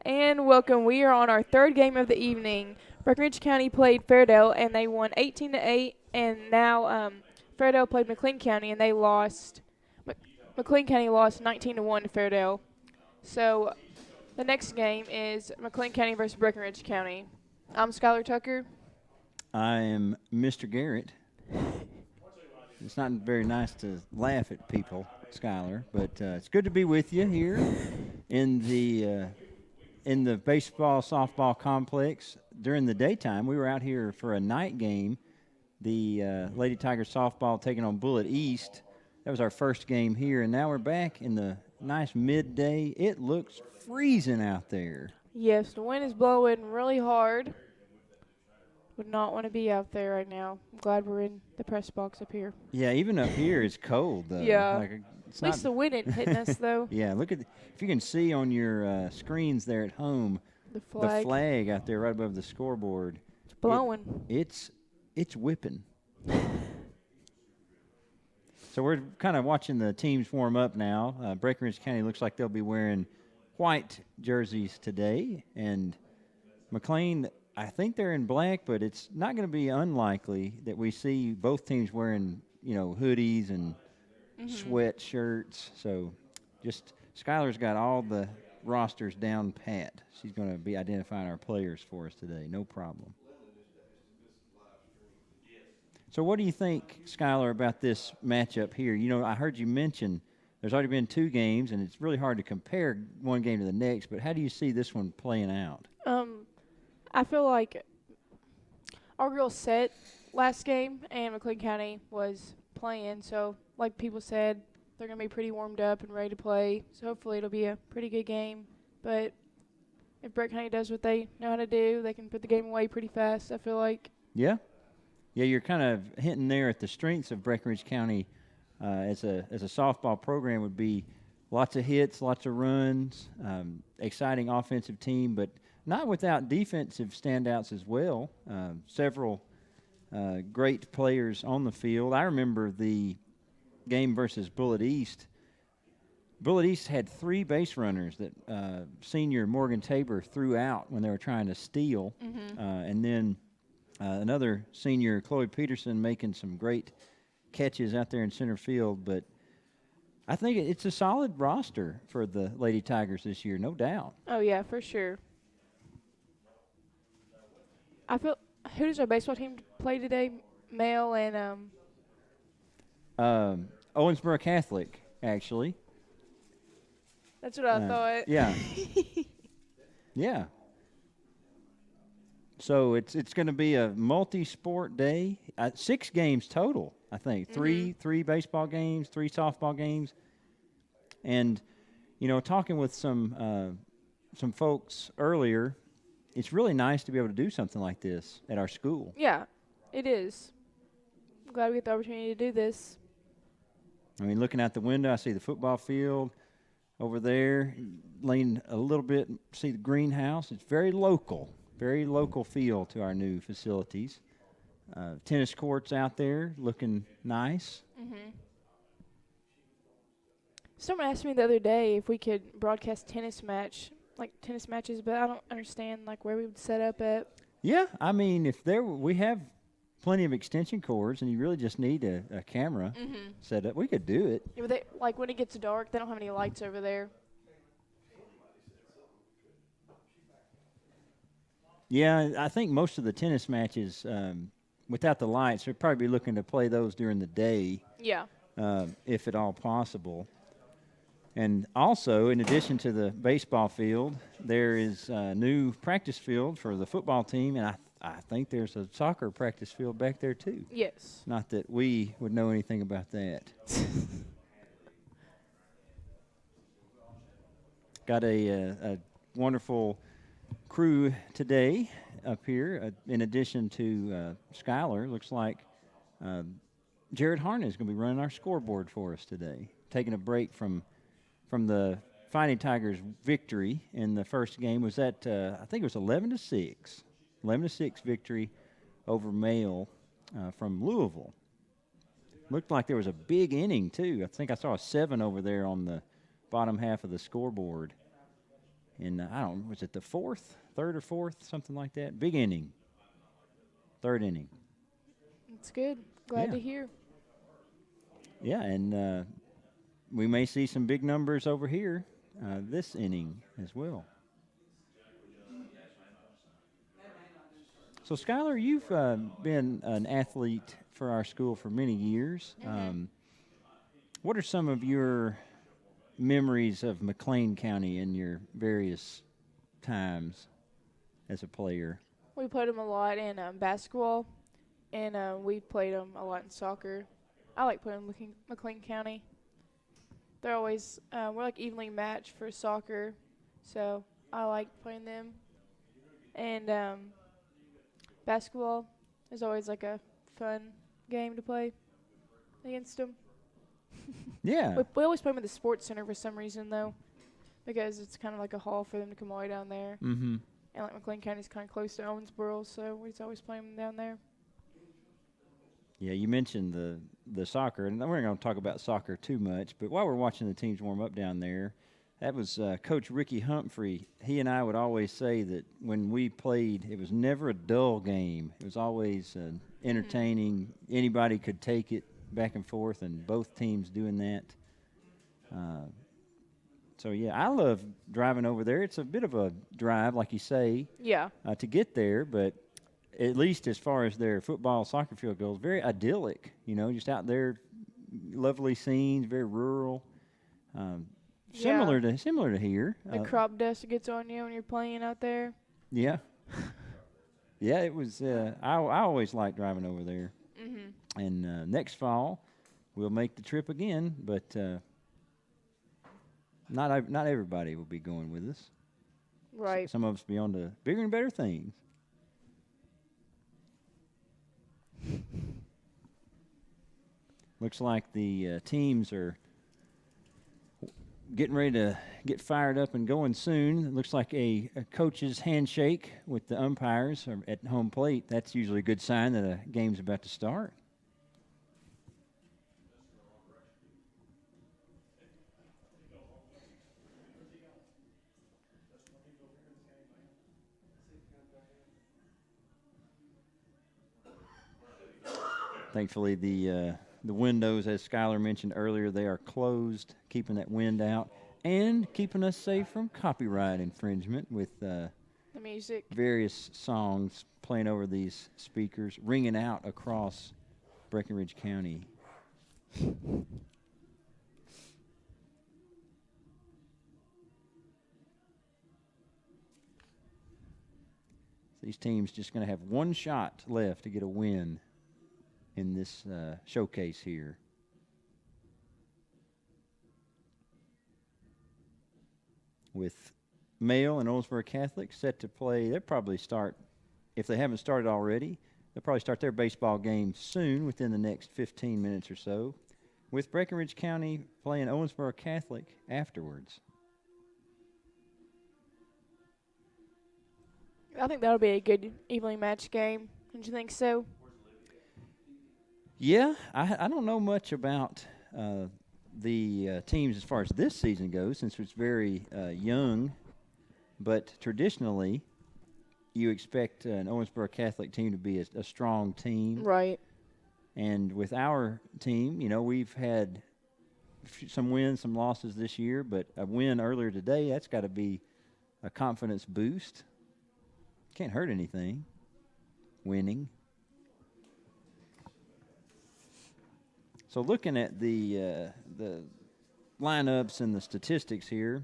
And welcome. We are on our third game of the evening. Breckinridge County played Fairdale, and they won 18-8. And now Fairdale played McLean County, and they lost. McLean County lost 19-1 to Fairdale. So the next game is McLean County versus Breckinridge County. I'm Skylar Tucker. I am Mr. Garrett. It's not very nice to laugh at people, Skylar, but it's good to be with you here in the baseball softball complex. During the daytime, we were out here for a night game. The Lady Tigers softball taking on Bullitt East. That was our first game here, and now we're back in the nice midday. It looks freezing out there. Yes, the wind is blowing really hard. Would not want to be out there right now. I'm glad we're in the press box up here. Yeah, even up here it's cold, though. Yeah. It's at least the wind isn't hitting us, though. Yeah, look at if you can see on your screens there at home, the flag out there right above the scoreboard. It's blowing. It's whipping. So we're kind of watching the teams warm up now. Breckinridge County looks like they'll be wearing white jerseys today, and McLean, I think they're in black, but it's not going to be unlikely that we see both teams wearing, hoodies and sweatshirts. So just Skylar's got all the rosters down pat. She's going to be identifying our players for us today. No problem. So what do you think, Skylar, about this matchup here? I heard you mention there's already been two games, and it's really hard to compare one game to the next, but how do you see this one playing out? I feel like our girls set last game, and McLean County was playing. So, like people said, they're going to be pretty warmed up and ready to play. So, hopefully it'll be a pretty good game. But if Breck County does what they know how to do, they can put the game away pretty fast, I feel like. Yeah. Yeah, you're kind of hinting there at the strengths of Breckinridge County as a softball program would be lots of hits, lots of runs, exciting offensive team, but not without defensive standouts as well. Several great players on the field. I remember the game versus Bullitt East. Bullitt East had three base runners that senior Morgan Tabor threw out when they were trying to steal. And then another senior, Chloe Peterson, making some great catches out there in center field. But I think it's a solid roster for the Lady Tigers this year, no doubt. Oh, yeah, for sure. Who does our baseball team play today? Male and Owensboro Catholic, actually. That's what I thought. Yeah. Yeah. So it's going to be a multi-sport day. 6 games total, I think. Three baseball games, 3 softball games, and talking with some folks earlier. It's really nice to be able to do something like this at our school. Yeah, it is. I'm glad we get the opportunity to do this. I mean, looking out the window, I see the football field over there. Lean a little bit, see the greenhouse. It's very local feel to our new facilities. Tennis courts out there looking nice. Someone asked me the other day if we could broadcast tennis matches, but I don't understand where we would set up at. Yeah, I mean, we have plenty of extension cords, and you really just need a camera set up. We could do it. Yeah, but when it gets dark, they don't have any lights over there. Yeah, I think most of the tennis matches, without the lights, they'd probably be looking to play those during the day. Yeah. If at all possible. And also, in addition to the baseball field, there is a new practice field for the football team, and I think there's a soccer practice field back there too. Yes. Not that we would know anything about that. Got a wonderful crew today up here. In addition to Skylar, looks like Jared Harnett is going to be running our scoreboard for us today, taking a break from the Fighting Tigers' victory in the first game. Was that I think it was 11-6. 11-6 victory over Male from Louisville. Looked like there was a big inning, too. I think I saw a 7 over there on the bottom half of the scoreboard. in, I don't know, was it the third or fourth, something like that? Big inning. Third inning. It's good. Glad Yeah. to hear. Yeah, and we may see some big numbers over here this inning as well. So, Skylar, you've been an athlete for our school for many years. What are some of your memories of McLean County in your various times as a player? We played them a lot in basketball, and we played them a lot in soccer. I like playing McLean County. They're always we're like evenly matched for soccer, so I like playing them. And basketball is always like a fun game to play against them. Yeah. We always play them at the sports center for some reason though, because it's kind of like a hall for them to come all the way down there. Mm-hmm. And like McLean County's kind of close to Owensboro, so we just always play them down there. Yeah, you mentioned the soccer, and we're not going to talk about soccer too much, but while we're watching the teams warm up down there, that was Coach Ricky Humphrey. He and I would always say that when we played, it was never a dull game. It was always entertaining. Anybody could take it back and forth, and both teams doing that. So, yeah, I love driving over there. It's a bit of a drive, like you say, to get there, but at least as far as their football, soccer field goes, very idyllic, just out there, lovely scenes, very rural. Similar to here. The crop dust gets on you when you're playing out there. Yeah. Yeah, it was. I always liked driving over there. Mm-hmm. And next fall, we'll make the trip again, but not everybody will be going with us. Right. Some of us be on to bigger and better things. Looks like the teams are getting ready to get fired up and going soon. It looks like a coach's handshake with the umpires at home plate. That's usually a good sign that a game's about to start. Thankfully, the windows, as Skylar mentioned earlier, they are closed, keeping that wind out and keeping us safe from copyright infringement with the music. Various songs playing over these speakers, ringing out across Breckinridge County. These teams just going to have one shot left to get a win in this showcase here. With Male and Owensboro Catholic set to play, they'll probably start, if they haven't started already, they'll probably start their baseball game soon, within the next 15 minutes or so, with Breckinridge County playing Owensboro Catholic afterwards. I think that'll be a good evenly matched game. Don't you think so? Yeah, I don't know much about the teams as far as this season goes, since it's very young. But traditionally, you expect an Owensboro Catholic team to be a strong team. Right. And with our team, we've had some wins, some losses this year, but a win earlier today, that's got to be a confidence boost. Can't hurt anything, winning. So looking at the lineups and the statistics here.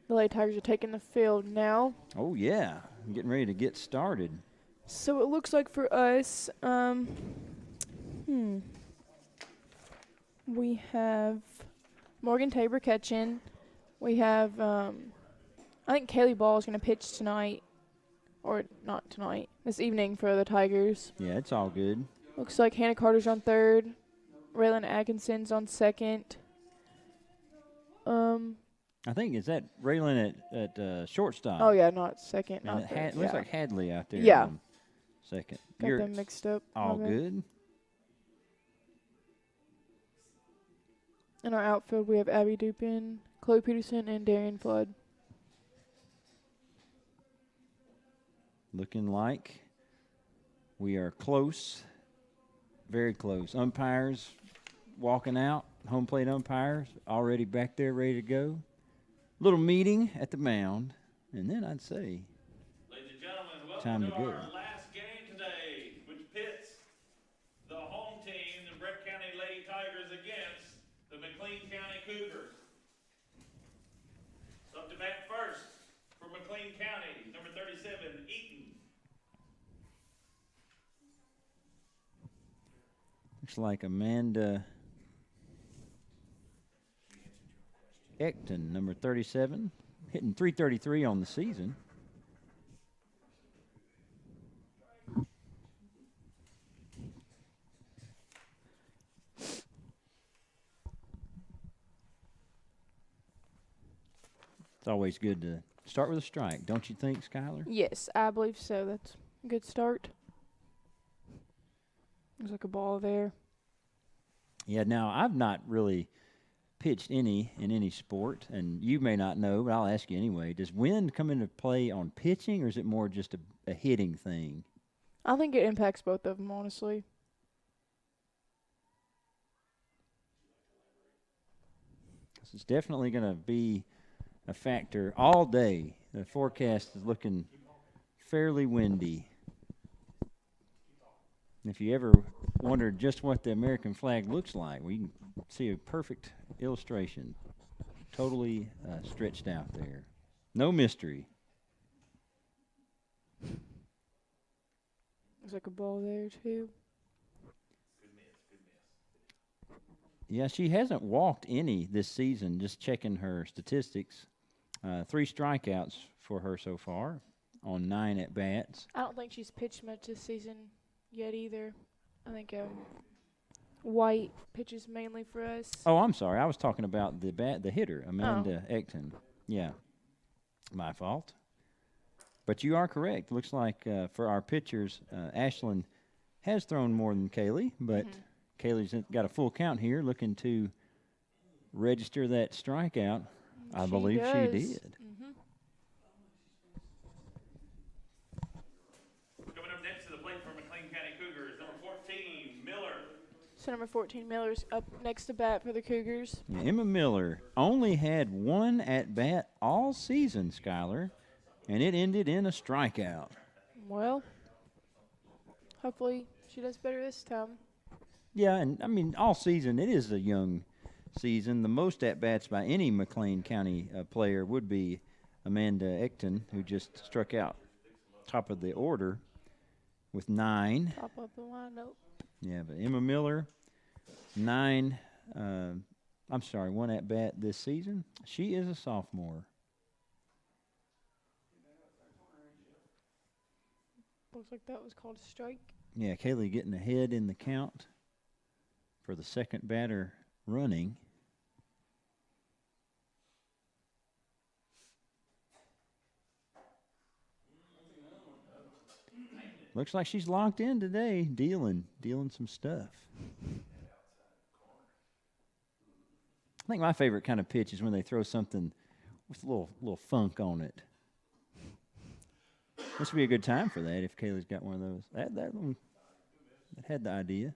The Lady Tigers are taking the field now. Oh, yeah. Getting ready to get started. So it looks like for us, we have Morgan Tabor catching. We have, I think Kaylee Ball is going to pitch tonight. Or not tonight, this evening for the Tigers. Yeah, it's all good. Looks like Hannah Carter's on third. Raylan Atkinson's on second. I think, is that Raylan at shortstop? Oh, yeah, not second. And Not third. looks like Hadley out there. Yeah. On second. Got them mixed up. All good. In our outfield, we have Abby Dupin, Chloe Peterson, and Darian Flood. looking like we are close, very close. Umpires walking out, home plate umpires already back there ready to go. Little meeting at the mound, and then I'd say, ladies and gentlemen, welcome time to to go. our last game today, which pits the home team, the Breck County Lady Tigers, against the McLean County Cougars. Up to bat first for McLean County, number 37, Eaton. Looks like Amanda Ecton, number 37, hitting .333 on the season. It's always good to start with a strike, don't you think, Skylar? Yes, I believe so. That's a good start. There's like a ball there. Yeah, now I've not really pitched in any sport, and you may not know, but I'll ask you anyway. Does wind come into play on pitching, or is it more just a hitting thing? I think it impacts both of them, honestly. It's definitely going to be a factor all day. The forecast is looking fairly windy. If you ever wondered just what the American flag looks like, we can see a perfect illustration. Totally stretched out there. No mystery. There's like a ball there, too. Yeah, she hasn't walked any this season, just checking her statistics. 3 strikeouts for her so far on 9 at-bats. I don't think she's pitched much this season yet either. I think White pitches mainly for us. Oh, I'm sorry. I was talking about the hitter, Amanda Ecton. Yeah, my fault. But you are correct. Looks like for our pitchers, Ashlyn has thrown more than Kaylee, but Kaylee's got a full count here, looking to register that strikeout. I believe she did. Coming up next to the plate for McLean County Cougars, number 14, Miller. So number 14, Miller's up next to bat for the Cougars. Yeah, Emma Miller only had 1 at-bat all season, Skylar, and it ended in a strikeout. Well, hopefully she does better this time. Yeah, and I mean, all season, it is a young season. The most at-bats by any McLean County player would be Amanda Ecton, who just struck out top of the order with 9. Top of the lineup. Yeah, but Emma Miller, 1 at-bat this season. She is a sophomore. Looks like that was called a strike. Yeah, Kaylee getting ahead in the count for the second batter running. Looks like she's locked in today, dealing some stuff. I think my favorite kind of pitch is when they throw something with a little funk on it. This would be a good time for that if Kaylee's got one of those. That one had the idea.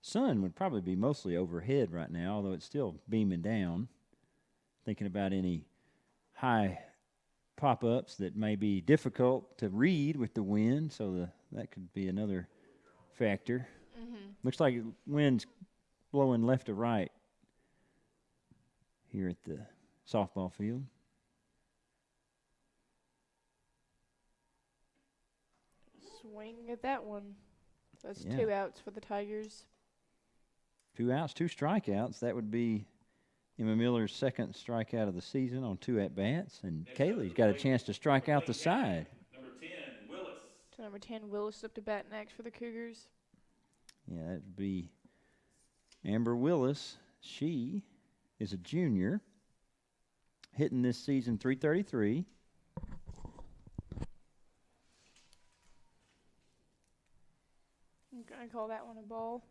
Sun would probably be mostly overhead right now, although it's still beaming down. Thinking about any high pop-ups that may be difficult to read with the wind, so that could be another factor. Looks like wind's blowing left to right here at the softball field. Swing at that one. That's Yeah. 2 outs for the Tigers. 2 outs, 2 strikeouts. That would be Emma Miller's second strikeout of the season on 2 at-bats. And Kaylee's got a chance to strike out the side. Number 10, Willis. So number 10, Willis up to bat next for the Cougars. Yeah, that would be Amber Willis. She is a junior, hitting this season .333. I'm going to call that one a ball.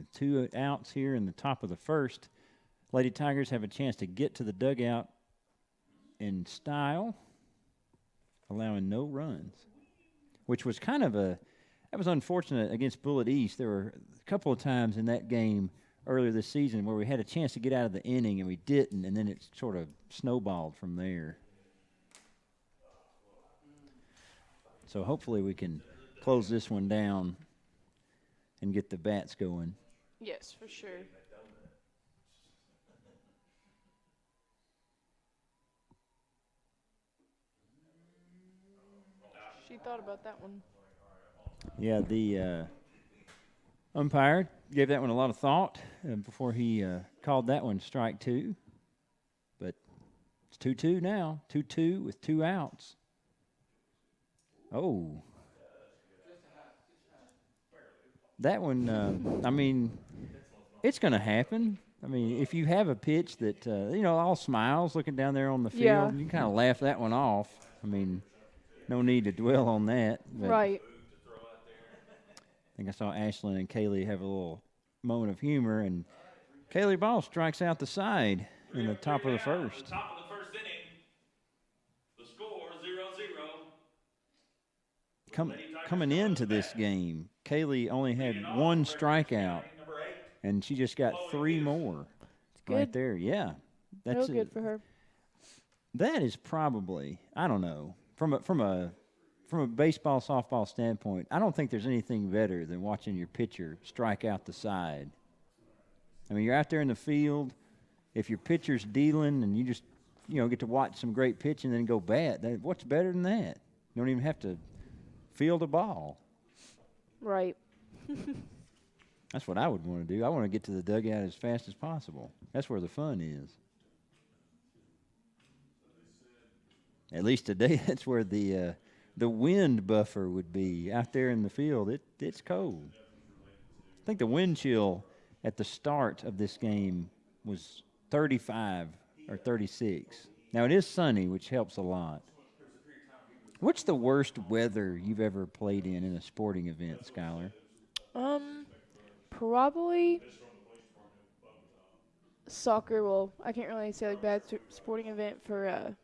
With 2 outs here in the top of the first, Lady Tigers have a chance to get to the dugout in style, allowing no runs, which was kind of that was unfortunate against Bullitt East. There were a couple of times in that game earlier this season where we had a chance to get out of the inning and we didn't, and then it sort of snowballed from there. So hopefully we can close this one down and get the bats going. Yes, for sure. She thought about that one. Yeah, the umpire gave that one a lot of thought before he called that one strike 2. But it's 2-2 now, 2-2 with 2 outs. Oh. That one, I mean, it's going to happen. I mean, if you have a pitch that, all smiles looking down there on the field, Yeah. you can kind of laugh that one off. I mean, no need to dwell on that. But Right. I think I saw Ashlyn and Kaylee have a little moment of humor, and Kaylee Ball strikes out the side in the top of the first. Top of the first inning. The score 0-0. Coming into this game, Kaylee only had 1 strikeout, and she just got 3 more. It's good. Right there. Yeah, that's Real good for her. That is probably, I don't know, from a baseball softball standpoint, I don't think there's anything better than watching your pitcher strike out the side. I mean, you're out there in the field. If your pitcher's dealing and you just get to watch some great pitching and then go bat, what's better than that? You don't even have to field a ball. Right. That's what I would want to do. I want to get to the dugout as fast as possible. That's where the fun is. At least today, that's where the wind buffer would be out there in the field. It's cold. I think the wind chill at the start of this game was 35 or 36. Now, it is sunny, which helps a lot. What's the worst weather you've ever played in a sporting event, Skylar? Probably soccer. Well, I can't really say like bad sporting event for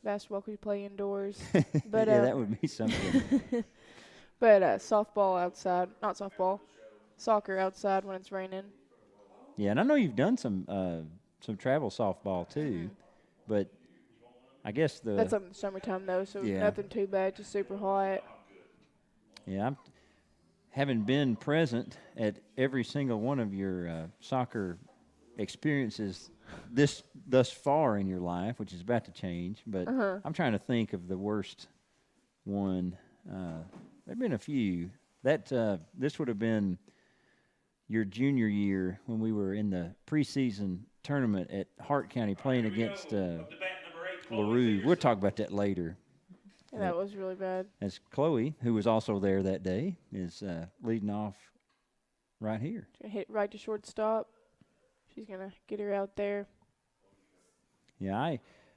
basketball because we play indoors. But yeah, that would be something. But softball outside, not softball, soccer outside when it's raining. Yeah, and I know you've done some travel softball too, but I guess that's in the summertime though, so nothing too bad, just super hot. Yeah, having been present at every single one of your soccer experiences thus far in your life, which is about to change, but I'm trying to think of the worst one. There've been a few. This would have been your junior year when we were in the preseason tournament at Hart County playing against LaRue. We'll talk about that later. Yeah, that was really bad. As Chloe, who was also there that day, is leading off right here. She's going to hit right to shortstop. She's going to get her out there. Yeah,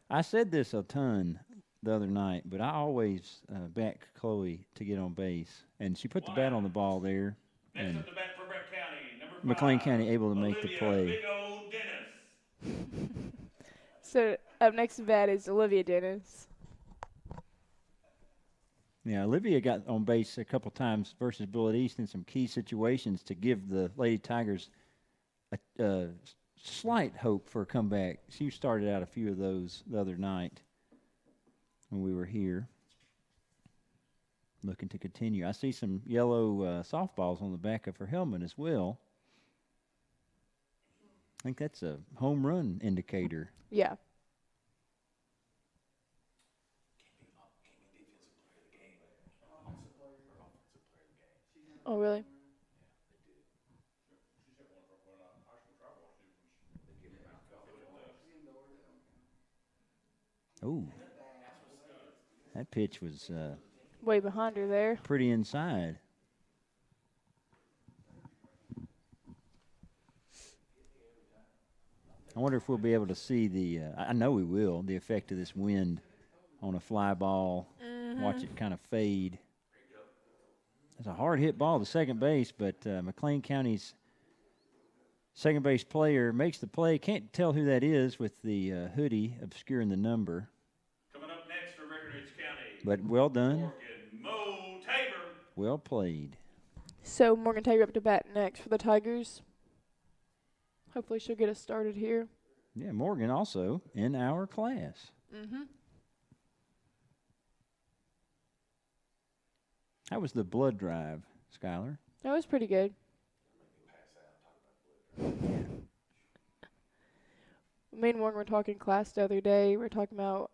I said this a ton the other night, but I always back Chloe to get on base. And she put the bat on the ball there. Next And up the bat for Breck County, number 5, McLean County able to make the Olivia play. Big Old Dennis. So up next to bat is Olivia Dennis. Yeah, Olivia got on base a couple times versus Bullitt East in some key situations to give the Lady Tigers a slight hope for a comeback. She started out a few of those the other night when we were here. Looking to continue. I see some yellow softballs on the back of her helmet as well. I think that's a home run indicator. Yeah. Oh, really? Oh, that pitch was Way behind her there. pretty inside. I wonder if we'll be able to see I know we will, the effect of this wind on a fly ball. Watch it kind of fade. It's a hard hit ball to second base, but McLean County's second base player makes the play. Can't tell who that is with the hoodie obscuring the number. Coming up next for Breckinridge County. But well done. Morgan Mo Tabor. Well played. So Morgan Tabor up to bat next for the Tigers. Hopefully she'll get us started here. Yeah, Morgan also in our class. Mm-hmm. How was the blood drive, Skylar? That was pretty good. Me and Morgan were talking in class the other day. We were talking about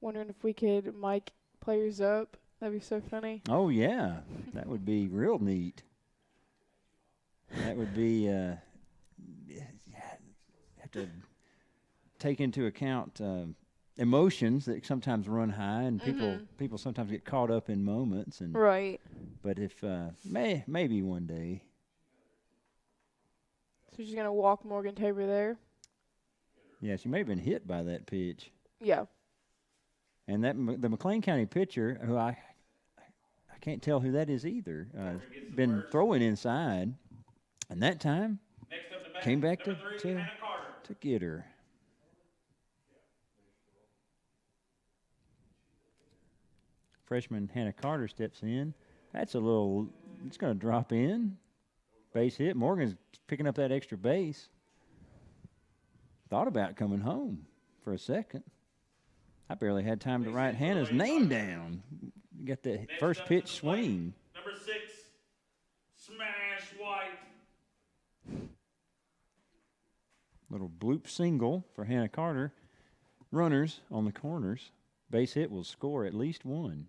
wondering if we could mic players up. That'd be so funny. Oh, yeah. That would be real neat. That would be have to take into account emotions that sometimes run high, and people sometimes get caught up in moments. And right. But if maybe one day. So she's gonna walk Morgan Tabor there. Yeah, she may have been hit by that pitch. Yeah. And that the McLean County pitcher, who I can't tell who that is either, been throwing inside, and that time came back to get her. Freshman Hannah Carter steps in. That's a little. It's going to drop in. Base hit. Morgan's picking up that extra base. Thought about coming home for a second. I barely had time to write Hannah's name down. Got the first pitch swing. Number 6, Smash White. Little bloop single for Hannah Carter. Runners on the corners. Base hit will score at least one.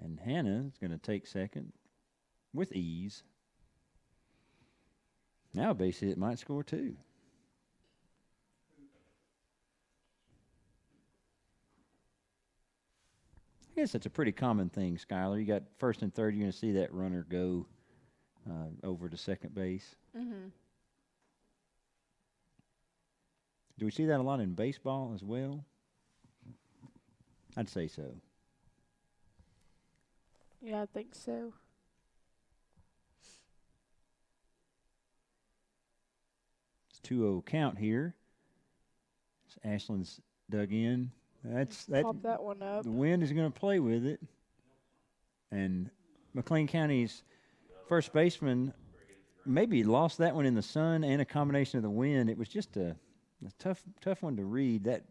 And Hannah is going to take second with ease. Now a base hit might score two. I guess that's a pretty common thing, Skylar. You got first and third, you're going to see that runner go over to second base. Mm-hmm. Do we see that a lot in baseball as well? I'd say so. Yeah, I think so. It's 2-0 count here. Ashland's dug in. Pop that one up. The wind is going to play with it. And McLean County's first baseman maybe lost that one in the sun and a combination of the wind. It was just a tough one to read. That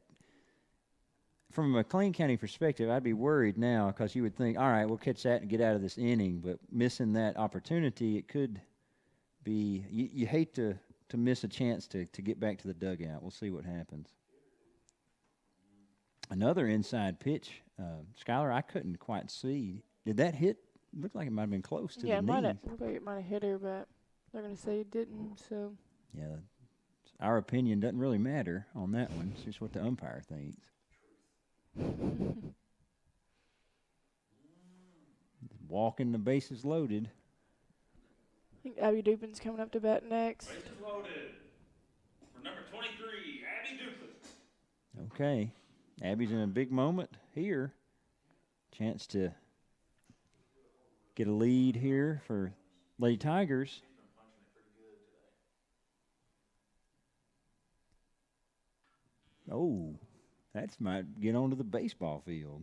from a McLean County perspective, I'd be worried now because you would think, all right, we'll catch that and get out of this inning. But missing that opportunity, it could be you hate to miss a chance to get back to the dugout. We'll see what happens. Another inside pitch. Skylar, I couldn't quite see. Did that hit? Looked like it might have been close to the knees. Yeah, looked like it might have hit her, but they're going to say it didn't. So yeah, our opinion doesn't really matter on that one. It's just what the umpire thinks. Walking, the bases loaded. I think Abby Dupin's coming up to bat next. Bases loaded for number 23, Abby Dupin. Okay. Abby's in a big moment here. Chance to get a lead here for Lady Tigers. Oh, that might get onto the baseball field.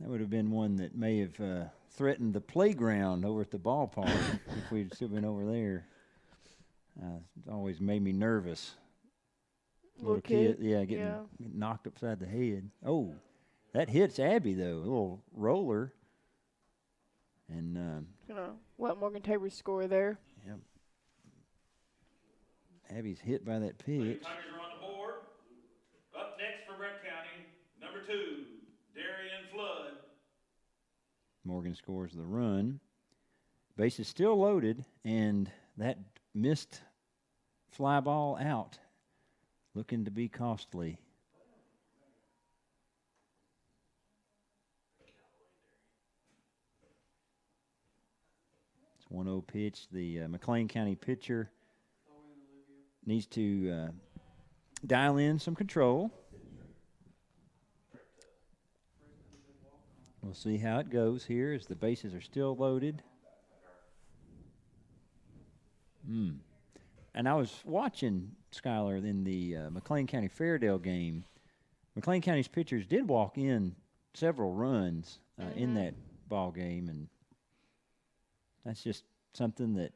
That would have been one that may have threatened the playground over at the ballpark if we'd still been over there. It always made me nervous. Little kid. Yeah, getting knocked upside the head. Oh, that hits Abby, though. A little roller. And Gonna let Morgan Tabor score there. Yep. Abby's hit by that pitch. Tigers are on the board. Up next for Breck County, number 2, Darian Flood. Morgan scores the run. Base is still loaded, and that missed fly ball out, looking to be costly. It's 1-0 pitch. The McLean County pitcher needs to dial in some control. We'll see how it goes here as the bases are still loaded. And I was watching, Skylar, in the McLean County Fairdale game. McLean County's pitchers did walk in several runs in that ball game, and that's just something that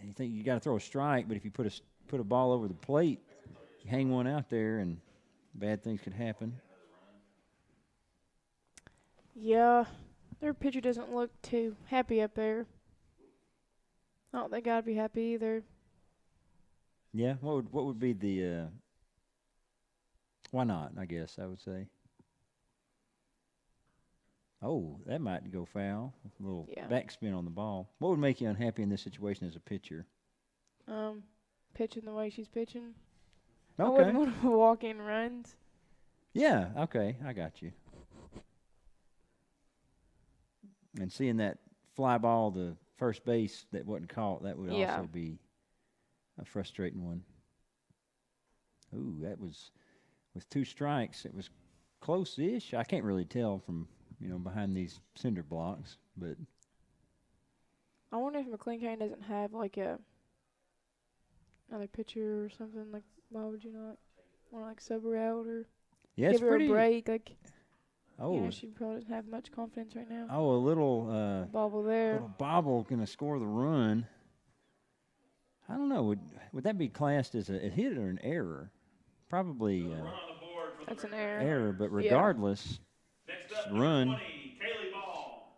you think you got to throw a strike, but if you put a ball over the plate, you hang one out there, and bad things could happen. Yeah, their pitcher doesn't look too happy up there. I don't think I'd be happy either. Yeah, what would be the why not, I guess I would say. Oh, that might go foul. A little backspin on the ball. What would make you unhappy in this situation as a pitcher? Pitching the way she's pitching. Okay. I wouldn't want to walk in runs. Yeah, okay, I got you. And seeing that fly ball to first base that wasn't caught, that would also be a frustrating one. Ooh, that was with 2 strikes. It was close-ish. I can't really tell from, behind these cinder blocks, but I wonder if McLean County doesn't have like another pitcher or something. Like, why would you not want to like sub her out or give her a break? Like, she probably doesn't have much confidence right now. Oh, a little bobble there. Little bobble gonna score the run. I don't know. Would that be classed as a hit or an error? Probably. That's an error. Error, but regardless, Next up, run. 20, Kaylee Ball.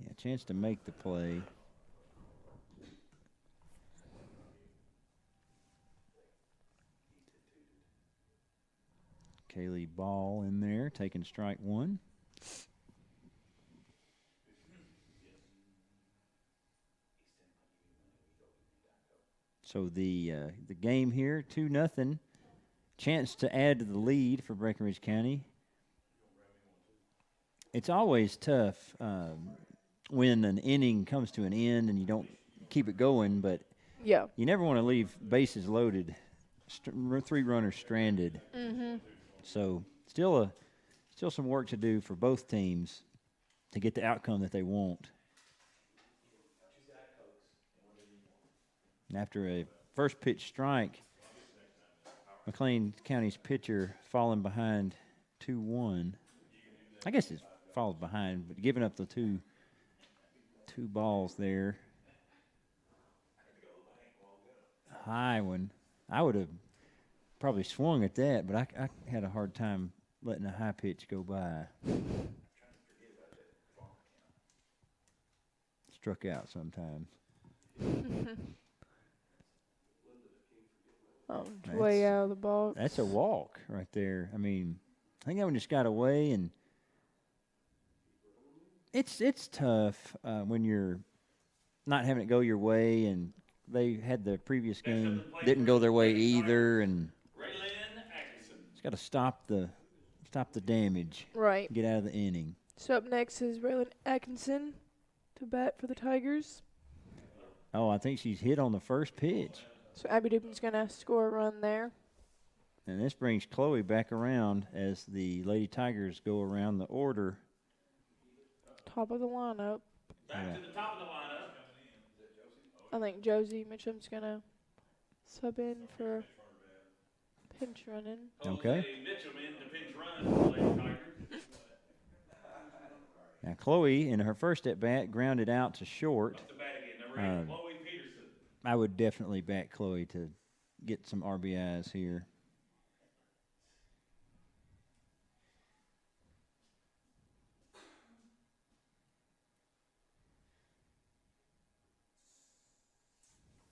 Yeah, chance to make the play. Kaylee Ball in there, taking strike 1. So the game here, 2-0. Chance to add to the lead for Breckinridge County. It's always tough when an inning comes to an end and you don't keep it going, but you never want to leave bases loaded, 3 runners stranded. Mm-hmm. So still some work to do for both teams to get the outcome that they want. And after a first pitch strike, McLean County's pitcher falling behind 2-1. I guess it falls behind, but giving up the two balls there. High one. I would have probably swung at that, but I had a hard time letting a high pitch go by. Struck out sometimes. Way out of the box. That's a walk right there. I mean, I think that one just got away, and it's tough when you're not having it go your way, and they had the previous game didn't go their way either, and it's got to stop the damage. Right. Get out of the inning. So up next is Raylan Atkinson to bat for the Tigers. Oh, I think she's hit on the first pitch. So Abby Dupin's going to score a run there. And this brings Chloe back around as the Lady Tigers go around the order. Top of the lineup. Back to the top of the lineup. I think Josie Mitchum's going to sub in for pinch running. Okay. Mitchum in to pinch run for the Lady Tigers. Now Chloe, in her first at-bat, grounded out to short. Up to bat again, number 8, Chloe Peterson. I would definitely back Chloe to get some RBIs here.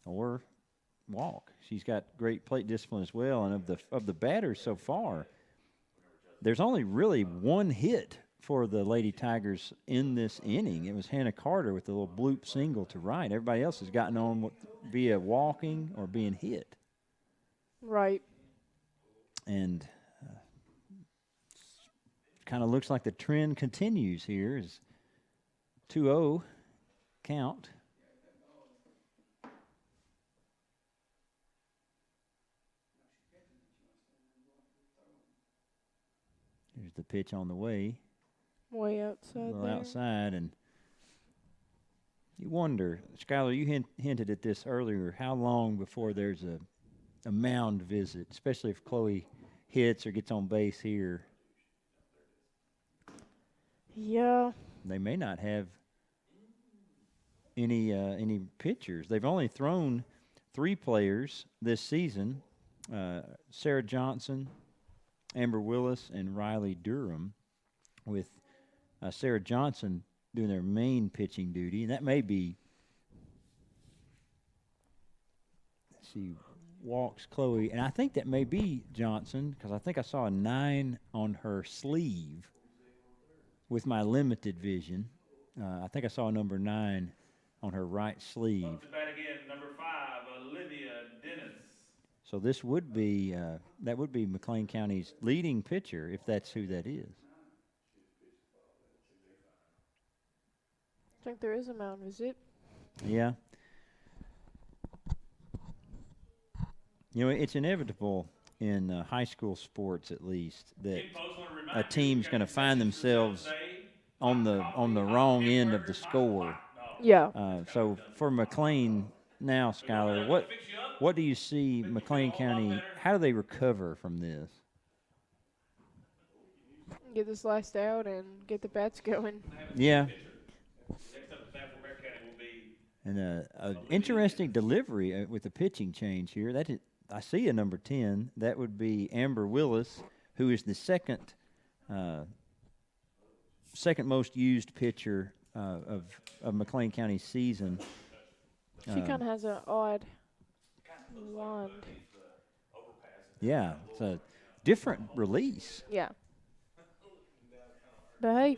Or walk. She's got great plate discipline as well. And of the batters so far, there's only really one hit for the Lady Tigers in this inning. It was Hannah Carter with a little bloop single to right. Everybody else has gotten on via walking or being hit. Right. And kind of looks like the trend continues here is 2-0 count. Here's the pitch on the way. Way A outside little there. outside, and you wonder, Skylar, you hinted at this earlier, how long before there's a mound visit, especially if Chloe hits or gets on base here. Yeah. They may not have any pitchers. They've only thrown 3 players this season, Sarah Johnson, Amber Willis, and Riley Durham, with Sarah Johnson doing their main pitching duty. And that may be, she walks Chloe, and I think that may be Johnson, because I think I saw a 9 on her sleeve with my limited vision. I think I saw a number 9 on her right sleeve. Up to bat again, number 5, Olivia Dennis. So this would be that would be McLean County's leading pitcher, if that's who that is. I think there is a mound visit. Yeah. You know, it's inevitable in high school sports, at least, that a team's going to find themselves on the wrong end of the score. Yeah. So for McLean now, Skylar, what do you see McLean County? How do they recover from this? Get this last out and get the bats going. Yeah. Next up to bat for Breck County will be And an interesting delivery with the pitching change here. I see a number 10. That would be Amber Willis, who is the second most used pitcher of McLean County's season. She kind of has an odd wand. Yeah, it's a different release. Yeah. But hey,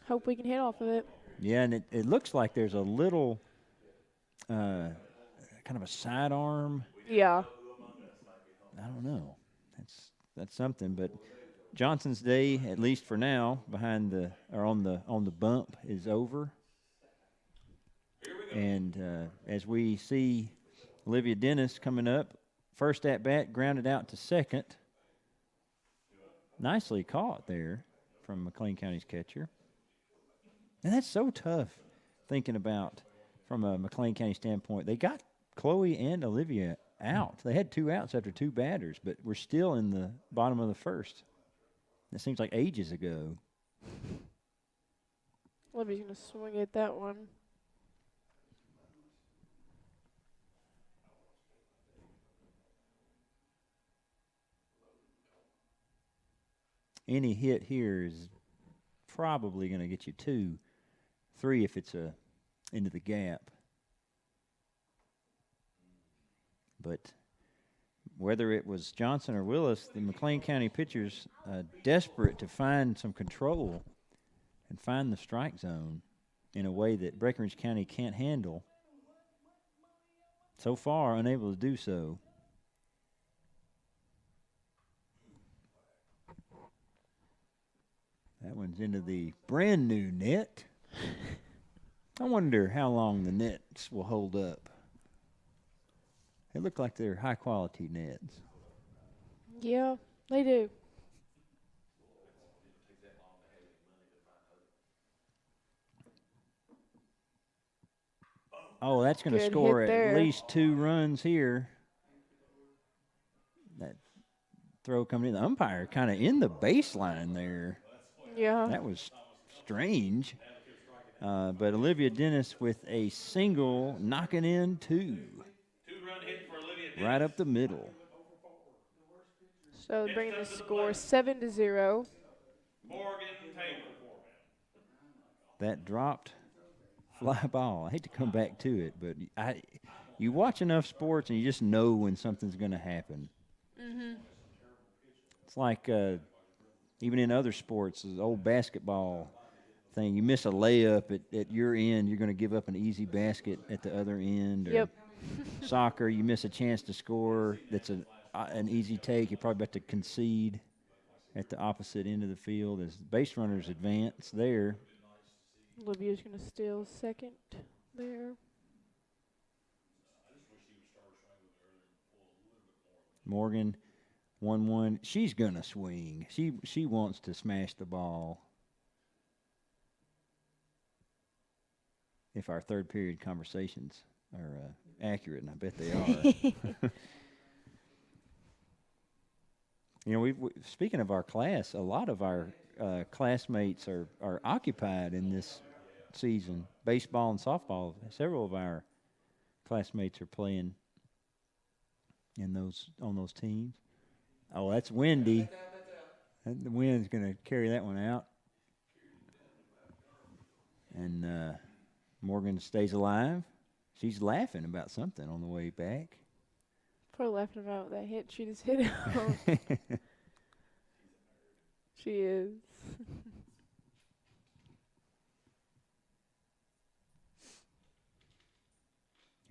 hope we can hit off of it. Yeah, and it looks like there's a little kind of a sidearm. Yeah. I don't know. That's something. But Johnson's day, at least for now, on the bump, is over. And as we see Olivia Dennis coming up, first at bat, grounded out to second. Nicely caught there from McLean County's catcher. And that's so tough thinking about from a McLean County standpoint. They got Chloe and Olivia out. They had 2 outs after 2 batters, but we're still in the bottom of the first. It seems like ages ago. Libby's going to swing at that one. Any hit here is probably going to get you 2, 3 if it's into the gap. But whether it was Johnson or Willis, the McLean County pitchers desperate to find some control and find the strike zone in a way that Breckinridge County can't handle. So far, unable to do so. That one's into the brand new net. I wonder how long the nets will hold up. They look like they're high quality nets. Yeah, they do. Oh, that's going to Good score hit at there. least 2 runs here. That throw coming in. The umpire kind of in the baseline there. Yeah. That was strange. But Olivia Dennis with a single knocking in 2. 2-run hit for Olivia Dennis. Right up the middle. So bringing the score 7-0. Morgan Taylor. That dropped fly ball. I hate to come back to it, but you watch enough sports and you just know when something's going to happen. Mm-hmm. It's like even in other sports, the old basketball thing. You miss a layup at your end, you're going to give up an easy basket at the other end. Or Yep. Soccer, you miss a chance to score that's an easy take. You're probably about to concede at the opposite end of the field as base runners advance there. Olivia's going to steal second there. Morgan 1-1. She's gonna swing. She wants to smash the ball. If our third period conversations are accurate, and I bet they are. Speaking of our class, a lot of our classmates are occupied in this season. Baseball and softball. Several of our classmates are playing on those teams. Oh, that's windy. The wind's going to carry that one out. And Morgan stays alive. She's laughing about something on the way back. Probably laughing about that hit she just hit him. She is.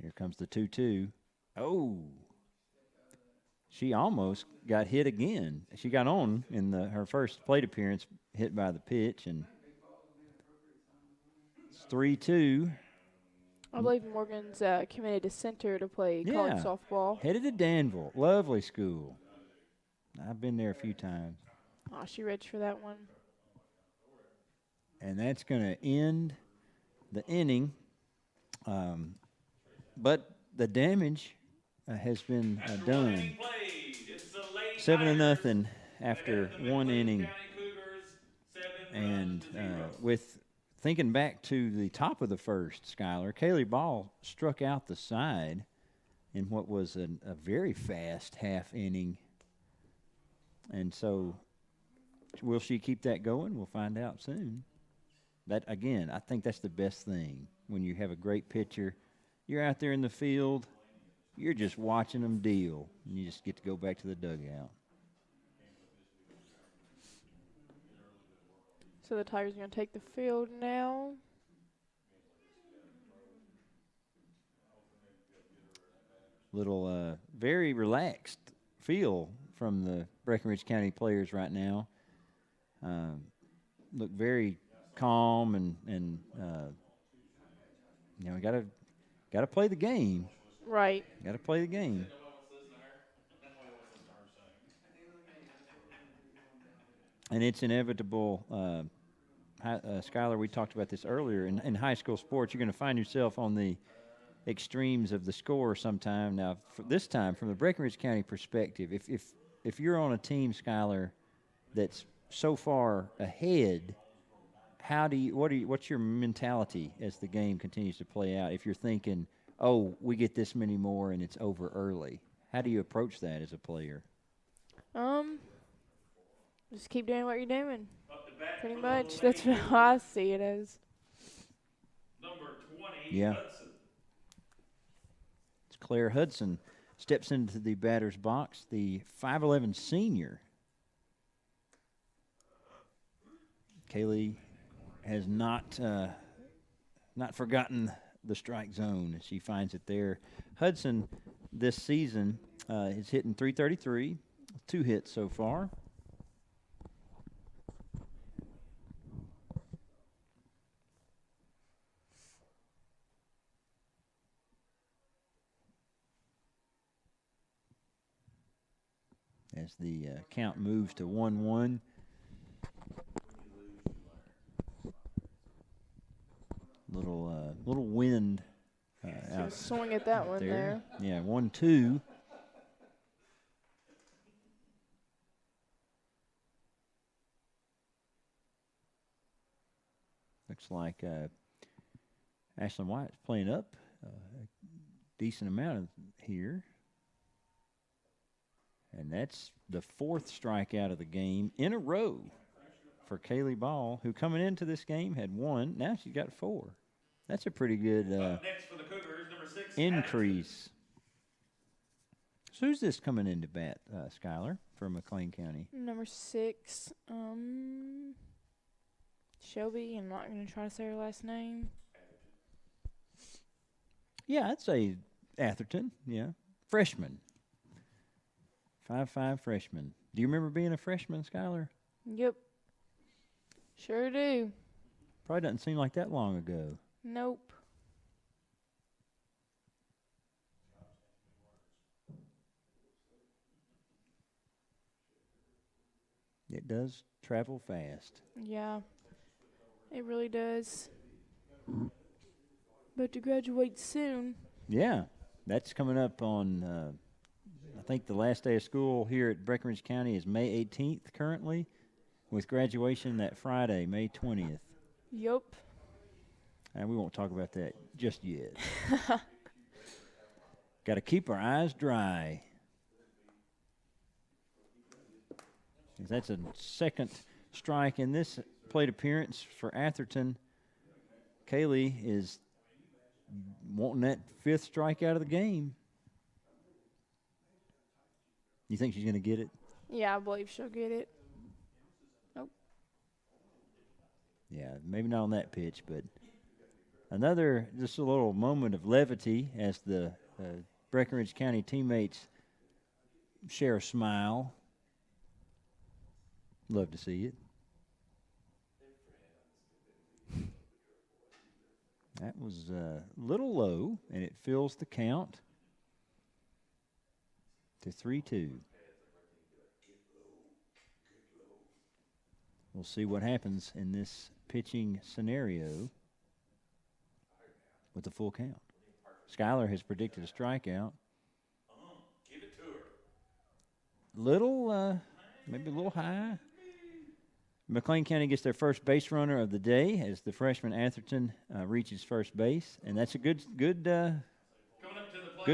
Here comes the 2-2. Oh. She almost got hit again. She got on in her first plate appearance, hit by the pitch, and it's 3-2. I believe Morgan's committed to center to play college softball. Headed to Danville. Lovely school. I've been there a few times. Oh, she reached for that one. And that's going to end the inning. But the damage has been done. 7-0 after one inning. And with thinking back to the top of the first, Skylar, Kaylee Ball struck out the side in what was a very fast half inning. And so will she keep that going? We'll find out soon. That, again, I think that's the best thing. When you have a great pitcher, you're out there in the field, you're just watching them deal, and you just get to go back to the dugout. So the Tigers are going to take the field now. Little very relaxed feel from the Breckinridge County players right now. Look very calm and got to play the game. Right. Got to play the game. And it's inevitable. Skylar, we talked about this earlier. In high school sports, you're going to find yourself on the extremes of the score sometime. Now, this time, from the Breckinridge County perspective, if you're on a team, Skylar, that's so far ahead, what's your mentality as the game continues to play out? If you're thinking, oh, we get this many more and it's over early, how do you approach that as a player? Just keep doing what you're doing. Pretty much. That's how I see it as. Number 20, yeah. Hudson. It's Claire Hudson steps into the batter's box, the 5'11" senior. Kaylee has not forgotten the strike zone as she finds it there. Hudson this season is hitting .333, 2 hits so far. As the count moves to 1-1. Little wind out. Swing at that one there. Yeah, 1-2. Looks like Ashlyn White's playing up a decent amount here. And that's the 4th strikeout of the game in a row for Kaylee Ball, who coming into this game had 1. Now she's got 4. That's a pretty good next for the Cougars, number 6, increase. So who's this coming into bat, Skylar, from McLean County? Number 6, Shelby. I'm not going to try to say her last name. Yeah, I'd say Atherton, yeah. Freshman. 5'5" freshman. Do you remember being a freshman, Skylar? Yep. Sure do. Probably doesn't seem like that long ago. Nope. It does travel fast. Yeah, it really does. But to graduate soon. Yeah, that's coming up on, I think the last day of school here at Breckinridge County is May 18th currently, with graduation that Friday, May 20th. Yup. And we won't talk about that just yet. Got to keep our eyes dry. That's a second strike in this plate appearance for Atherton. Kaylee is wanting that fifth strike out of the game. You think she's going to get it? Yeah, I believe she'll get it. Nope. Yeah, maybe not on that pitch, but another just a little moment of levity as the Breckinridge County teammates share a smile. Love to see it. That was a little low, and it fills the count to 3-2. We'll see what happens in this pitching scenario with the full count. Skylar has predicted a strikeout. Give it to her. Little, maybe a little high. McLean County gets their first base runner of the day as the freshman Atherton reaches first base, and that's a good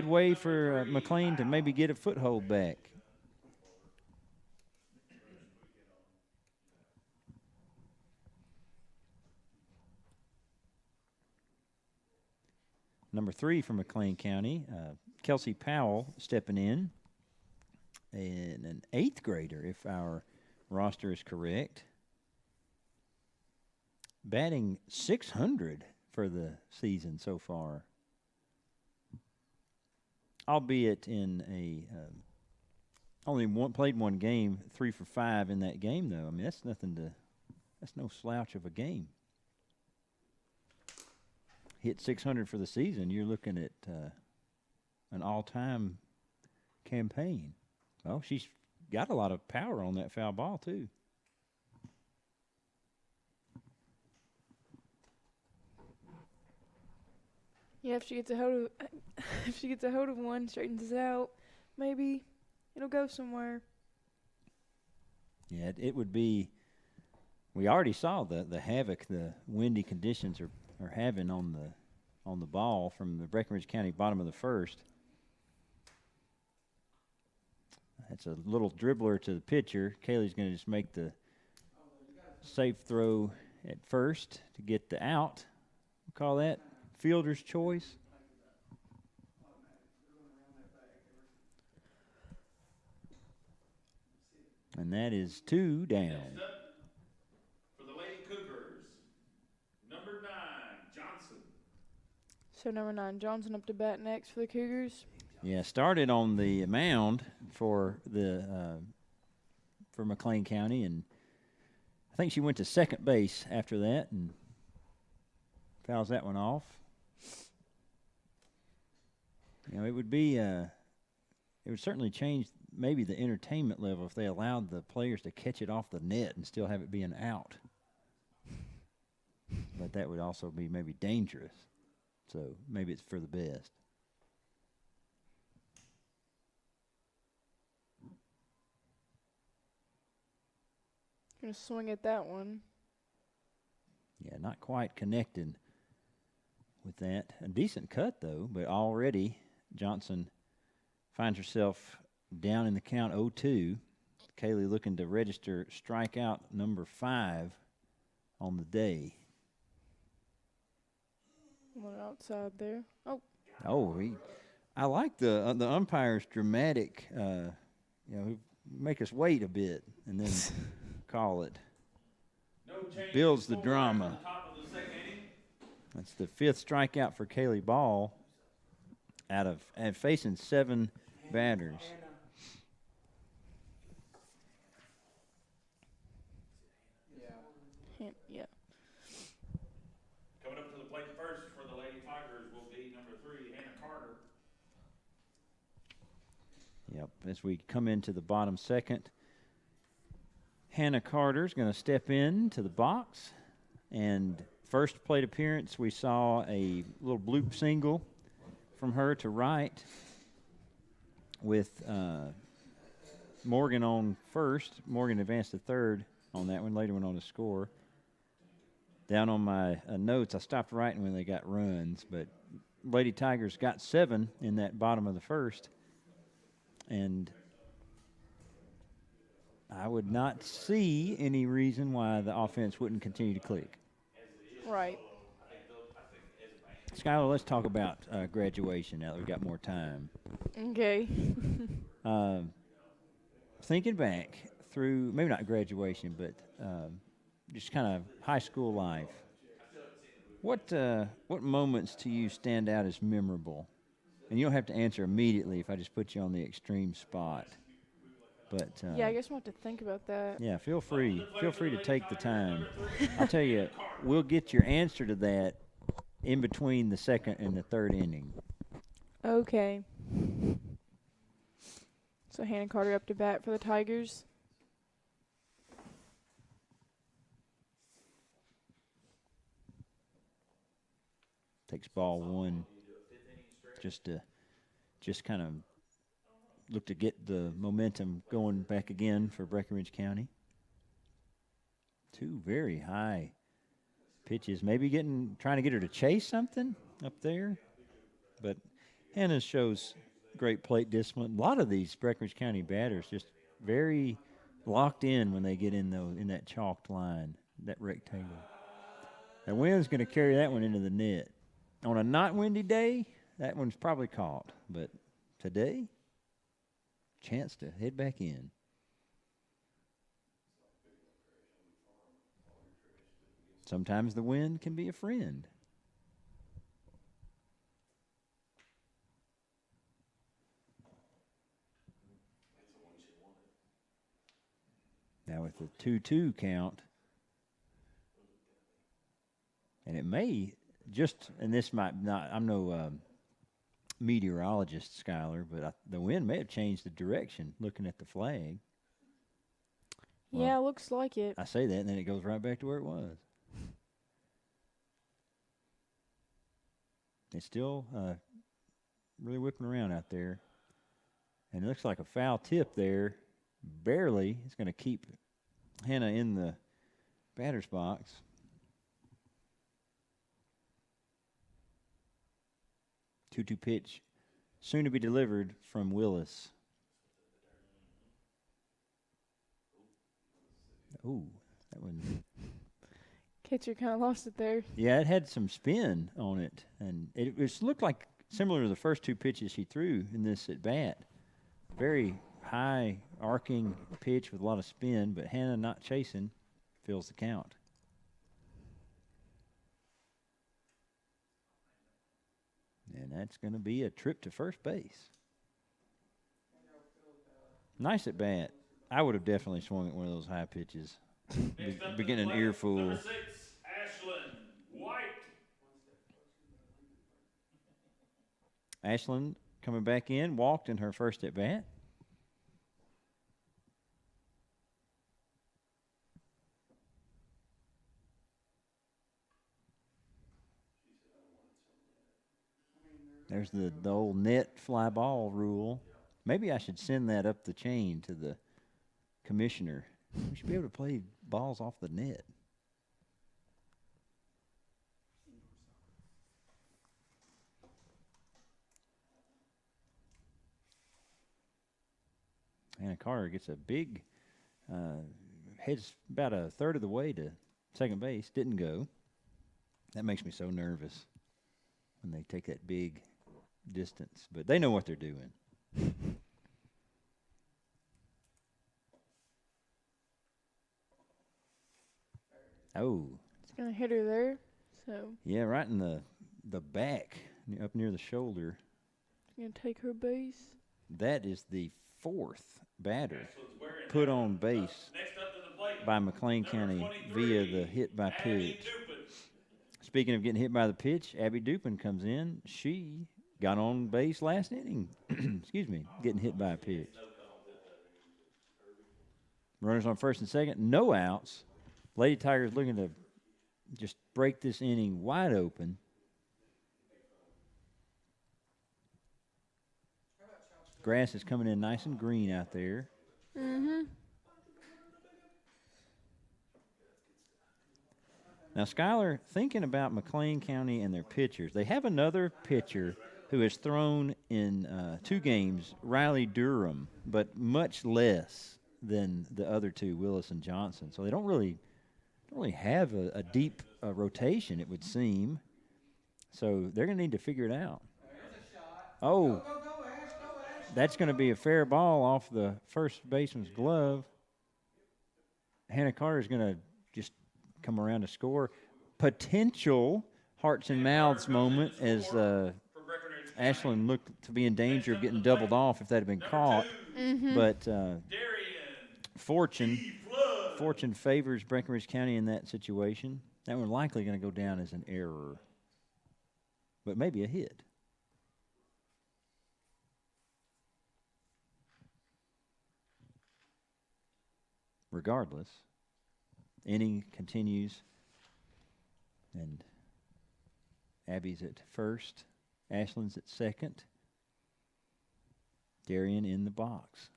way for McLean to maybe get a foothold back. Number 3 for McLean County, Kelsey Powell stepping in, and an 8th grader, if our roster is correct. Batting .600 for the season so far, albeit in a played one game, 3 for 5 in that game though. I mean that's no slouch of a game. Hit .600 for the season. You're looking at an all-time campaign. Well, she's got a lot of power on that foul ball too. Yeah, if she gets a hold of one, straightens it out, maybe it'll go somewhere. Yeah, it would be. We already saw the havoc the windy conditions are having on the ball from the Breckinridge County bottom of the first. That's a little dribbler to the pitcher. Kaylee's going to just make the safe throw at first to get the out. We'll call that fielder's choice. And that is 2 down. Next up, for the Lady Cougars, number 9, Johnson. So number 9, Johnson up to bat next for the Cougars. Yeah, started on the mound for McLean County, and I think she went to second base after that and fouls that one off. You know, it would certainly change maybe the entertainment level if they allowed the players to catch it off the net and still have it be an out. But that would also be maybe dangerous. So maybe it's for the best. Gonna swing at that one. Yeah, not quite connected with that. A decent cut, though, but already Johnson finds herself down in the count 0-2. Kaylee looking to register strikeout number 5 on the day. One outside there. Oh. Oh, I like the umpire's dramatic, make us wait a bit and then call it. No change. Builds the drama. On the top of the second inning. That's the 5th strikeout for Kaylee Ball and facing 7 batters. Yeah. Coming up to the plate first for the Lady Tigers will be number 3, Hannah Carter. Yep, as we come into the bottom second, Hannah Carter's going to step in to the box. And first plate appearance, we saw a little bloop single from her to right with Morgan on first. Morgan advanced to third on that one. Later went on to score. Down on my notes, I stopped writing when they got runs, but Lady Tigers got 7 in that bottom of the first. And I would not see any reason why the offense wouldn't continue to click. Right. Skylar, let's talk about graduation now that we've got more time. Okay. Thinking back through, maybe not graduation, but just kind of high school life, what moments to you stand out as memorable? And you don't have to answer immediately if I just put you on the extreme spot. But yeah, I guess we'll have to think about that. yeah, feel free to take the time. I'll tell you, we'll get your answer to that in between the second and the third inning. Okay. So Hannah Carter up to bat for the Tigers. Takes ball 1 just kind of look to get the momentum going back again for Breckinridge County. 2 very high pitches, maybe trying to get her to chase something up there. But Hannah shows great plate discipline. A lot of these Breckinridge County batters just very locked in when they get in that chalked line, that rectangle. The wind's going to carry that one into the net. On a not windy day, that one's probably caught. But today, chance to head back in. Sometimes the wind can be a friend. Now with the 2-2 count, and it may and this might not, I'm no meteorologist, Skylar, but the wind may have changed the direction looking at the flag. Well, yeah, looks like it. I say that, and then it goes right back to where it was. It's still really whipping around out there. And it looks like a foul tip there. Barely. It's going to keep Hannah in the batter's box. Two-two pitch, soon to be delivered from Willis. Ooh, that one. Catcher kind of lost it there. Yeah, it had some spin on it, and it looked like similar to the first 2 pitches he threw in this at bat. Very high arcing pitch with a lot of spin, but Hannah not chasing fills the count. And that's going to be a trip to first base. Nice at bat. I would have definitely swung at one of those high pitches. Beginning an earful. Number 6, Ashlyn White. Ashlyn coming back in, walked in her first at bat. There's the old net fly ball rule. Maybe I should send that up the chain to the commissioner. We should be able to play balls off the net. Hannah Carter gets a big heads about a third of the way to second base. Didn't go. That makes me so nervous when they take that big distance. But they know what they're doing. Oh. It's going to hit her there. So Yeah, right in the back, up near the shoulder. it's going to take her base. That is the 4th batter put on base by McLean County via the hit by pitch. Speaking of getting hit by the pitch, Abby Dupin comes in. She got on base last inning. Excuse me, getting hit by a pitch. Runners on first and second, no outs. Lady Tigers looking to just break this inning wide open. Grass is coming in nice and green out there. Mm-hmm. Now, Skylar, thinking about McLean County and their pitchers, they have another pitcher who has thrown in 2 games, Riley Durham, but much less than the other two, Willis and Johnson. So they don't really have a deep rotation, it would seem. So they're going to need to figure it out. Oh, that's going to be a fair ball off the first baseman's glove. Hannah Carter is going to just come around to score. Potential hearts and mouths moment as Ashland looked to be in danger of getting doubled off if that had been caught. Mm-hmm. But fortune favors Breckinridge County in that situation. That one likely going to go down as an error, but maybe a hit. Regardless, inning continues, and Abby's at first, Ashland's at second, Darian in the box.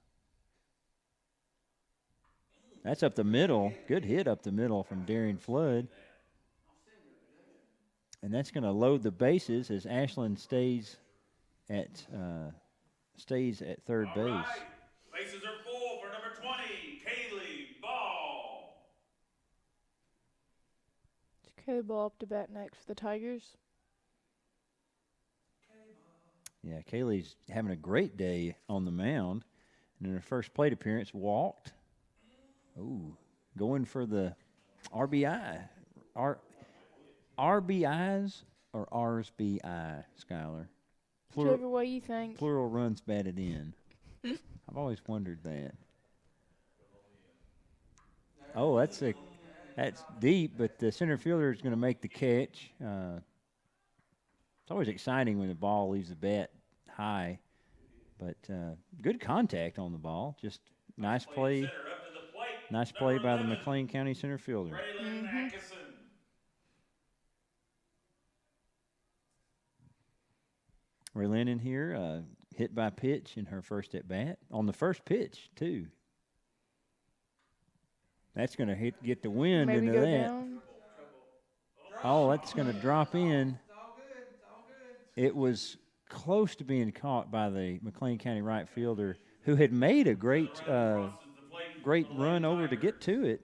That's up the middle. Good hit up the middle from Darian Flood. And that's going to load the bases as Ashland stays at third base. Right. Bases are full for number 20, Kaylee Ball. Kaylee Ball up to bat next for the Tigers. Yeah, Kaylee's having a great day on the mound. And in her first plate appearance, walked. Ooh, going for the RBI. RBIs or RSBI, Skylar? Whichever way you think. Plural runs batted in. I've always wondered that. Oh, that's deep, but the center fielder is going to make the catch. It's always exciting when the ball leaves the bat high, but good contact on the ball. Just nice play. Nice play by the McLean County center fielder. Mm-hmm. Raylin in here, hit by pitch in her first at bat. On the first pitch, too. That's going to get the wind Maybe into go that. down. Oh, that's going to drop in. It was close to being caught by the McLean County right fielder, who had made a great run over to get to it.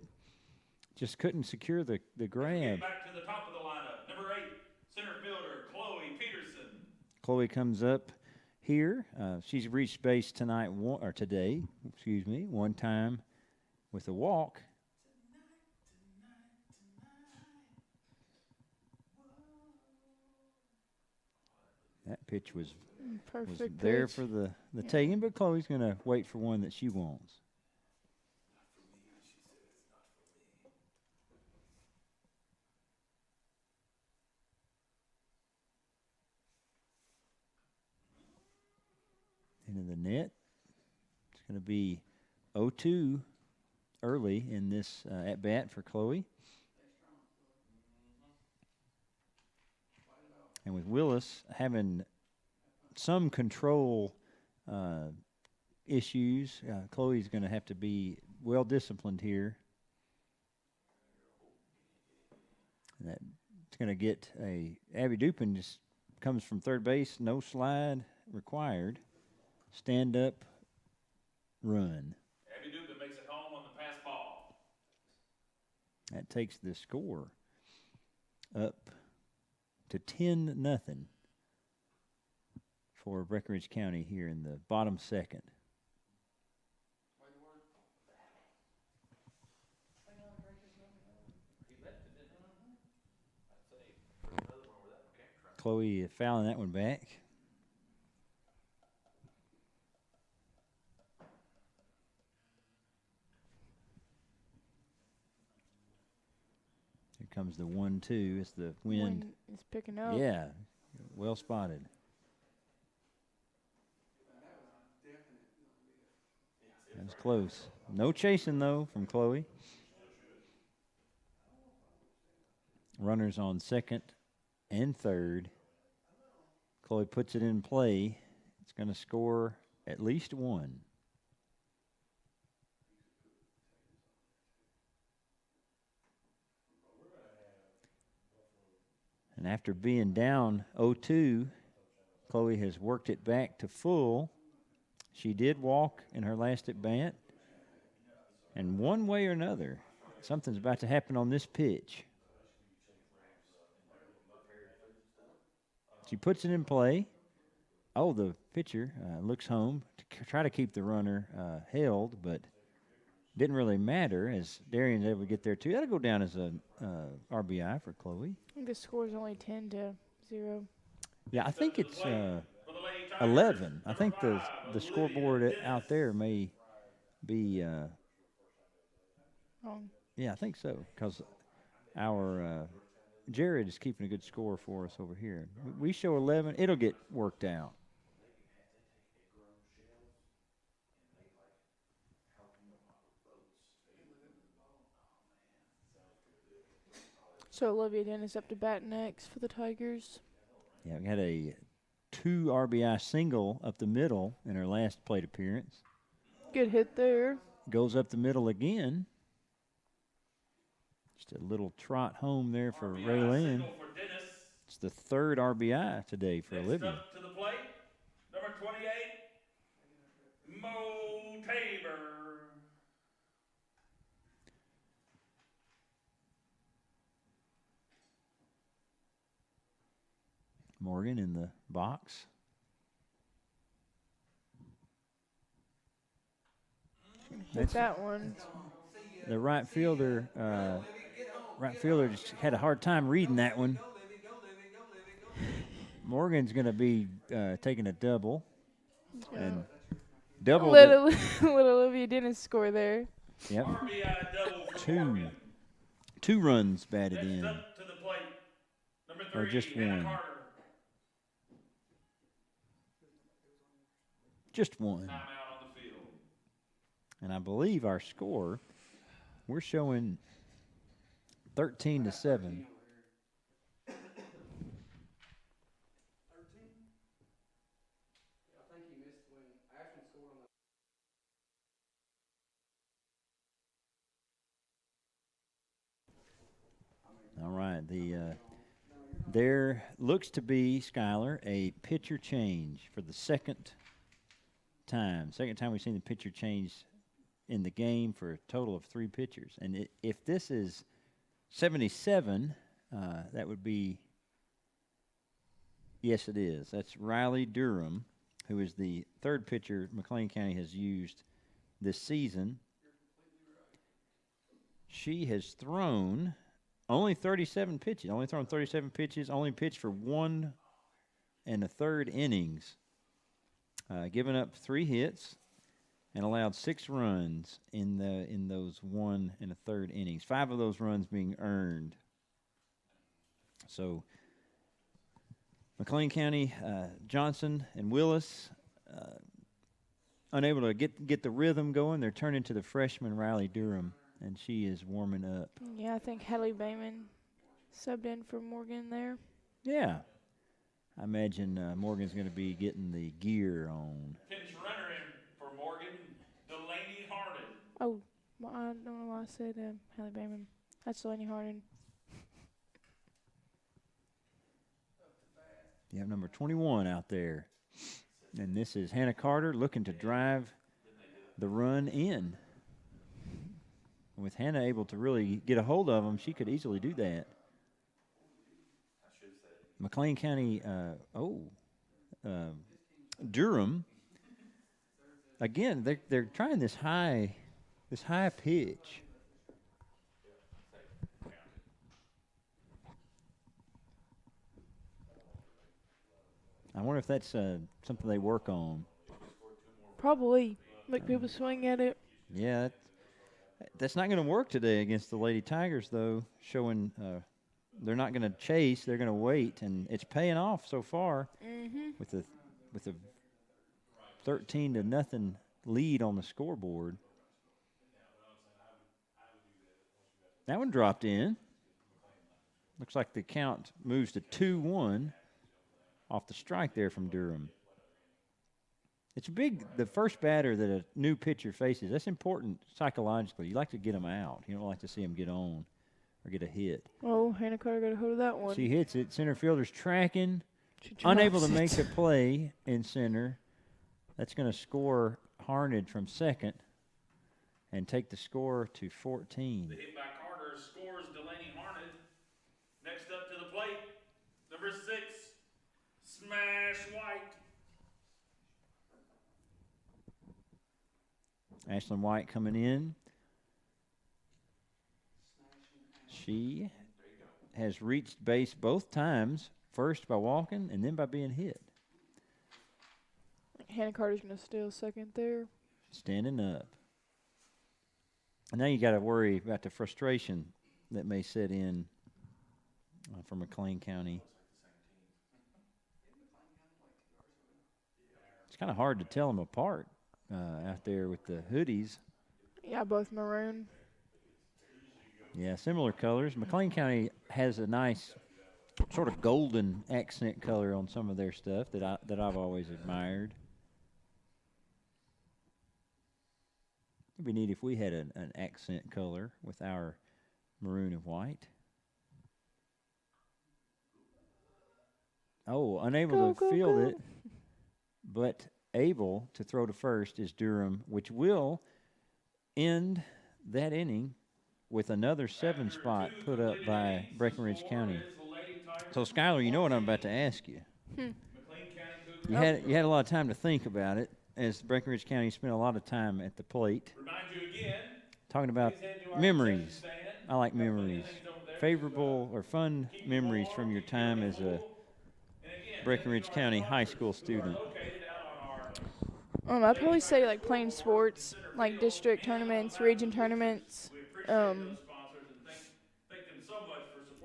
Just couldn't secure the grab. Back to the top of the lineup. Number 8, center fielder, Chloe Peterson. Chloe comes up here. She's reached base today, one time with a walk. That pitch was there pitch. for the taking, but Chloe's going to wait for one that she wants. Into the net. It's going to be 0-2 early in this at-bat for Chloe. And with Willis having some control issues, Chloe's going to have to be well disciplined here. And that's going to get Abby Dupin just comes from third base, no slide required. Stand up, run. Abby Dupin makes it home on the pass ball. That takes the score up to 10-0 for Breckinridge County here in the bottom second. Chloe fouling that one back. Here comes the 1-2. It's the wind. It's picking up. Yeah, well spotted. That was close. No chasing, though, from Chloe. Runners on second and third. Chloe puts it in play. It's going to score at least one. And after being down 0-2, Chloe has worked it back to full. She did walk in her last at bat. And one way or another, something's about to happen on this pitch. She puts it in play. Oh, the pitcher looks home to try to keep the runner held, but didn't really matter as Darian's able to get there too. That'll go down as a RBI for Chloe. I think the score is only 10-0. Yeah, I think it's 11. I think the scoreboard out there may be. Wrong. Yeah, I think so because our Jared is keeping a good score for us over here. We show 11. It'll get worked out. So Olivia Dennis up to bat next for the Tigers. Yeah, we had a 2 RBI single up the middle in her last plate appearance. Good hit there. Goes up the middle again. Just a little trot home there for Raylene. It's the 3rd RBI today for Olivia. Up to the plate, number 28, Mo Tabor. Morgan in the box. Hit that one. The right fielder just had a hard time reading that one. Morgan's going to be taking a double. And double. Little Olivia Dennis score there. Yep. RBI double for Morgan. Two runs batted Next in. up to the plate, number 3, Or just Hannah one. Carter. Just one. Timeout on the field. And I believe our score, we're showing 13-7. All right, there looks to be, Skylar, a pitcher change for the second time. Second time we've seen the pitcher change in the game for a total of 3 pitchers. And if this is 77, that would be, yes, it is. That's Riley Durham, who is the 3rd pitcher McLean County has used this season. She has thrown only 37 pitches, only thrown 37 pitches, only pitched for 1 1/3 innings, given up 3 hits and allowed 6 runs in those 1 1/3 innings. 5 of those runs being earned. So McLean County, Johnson and Willis, unable to get the rhythm going. They're turning to the freshman Riley Durham, and she is warming up. Yeah, I think Hallie Bayman subbed in for Morgan there. Yeah. I imagine Morgan's going to be getting the gear on. Pinch runner in for Morgan, Delaney Hardin. Oh, well, I don't know why I said Hallie Bayman. That's Delaney Hardin. You have number 21 out there. And this is Hannah Carter looking to drive the run in. With Hannah able to really get a hold of them, she could easily do that. McLean County, Durham. Again, they're trying this high pitch. I wonder if that's something they work on. Probably. Make people swing at it. Yeah, that's not going to work today against the Lady Tigers, though, showing they're not going to chase. They're going to wait, and it's paying off so far with a 13-0 lead on the scoreboard. That one dropped in. Looks like the count moves to 2-1 off the strike there from Durham. It's the first batter that a new pitcher faces. That's important psychologically. You like to get them out. You don't like to see them get on or get a hit. Oh, Hannah Carter got a hold of that one. She hits it. Center fielder's tracking. She Unable to drops make a play in center. That's going to score Harned from second and take the score to 14. The hit by Carter scores Delaney Harned. Next up to the plate, number 6, Smash White. Ashlyn White coming in. She has reached base both times, first by walking and then by being hit. Hannah Carter's going to steal second there. Standing up. And now you got to worry about the frustration that may set in for McLean County. It's kind of hard to tell them apart out there with the hoodies. Yeah, both maroon. Yeah, similar colors. McLean County has a nice sort of golden accent color on some of their stuff that I've always admired. It'd be neat if we had an accent color with our maroon and white. Oh, unable to field it, but able to throw to first is Durham, which will end that inning with another 7 spot put up by Breckinridge County. So, Skylar, you know what I'm about to ask you. You had a lot of time to think about it, as Breckinridge County spent a lot of time at the plate. Talking about memories. I like memories. Favorable or fun memories from your time as a Breckinridge County high school student. I'd probably say like playing sports, like district tournaments, region tournaments.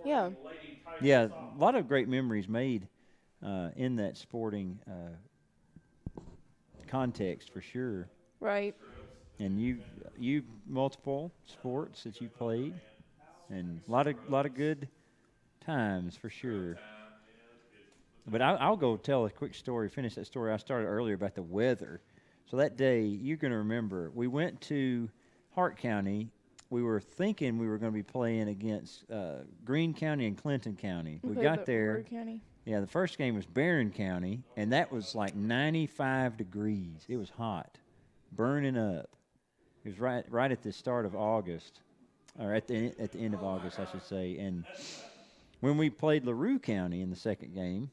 Yeah. Yeah, a lot of great memories made in that sporting context for sure. Right. And you multiple sports that you played, and a lot of good times for sure. But I'll go tell a quick story, finish that story I started earlier about the weather. So that day, you're going to remember, we went to Hart County. We were thinking we were going to be playing against Greene County and Clinton County. We got there. Yeah, the first game was Barron County, and that was like 95 degrees. It was hot, burning up. It was right at the start of August, or at the end of August, I should say. And when we played LaRue County in the second game,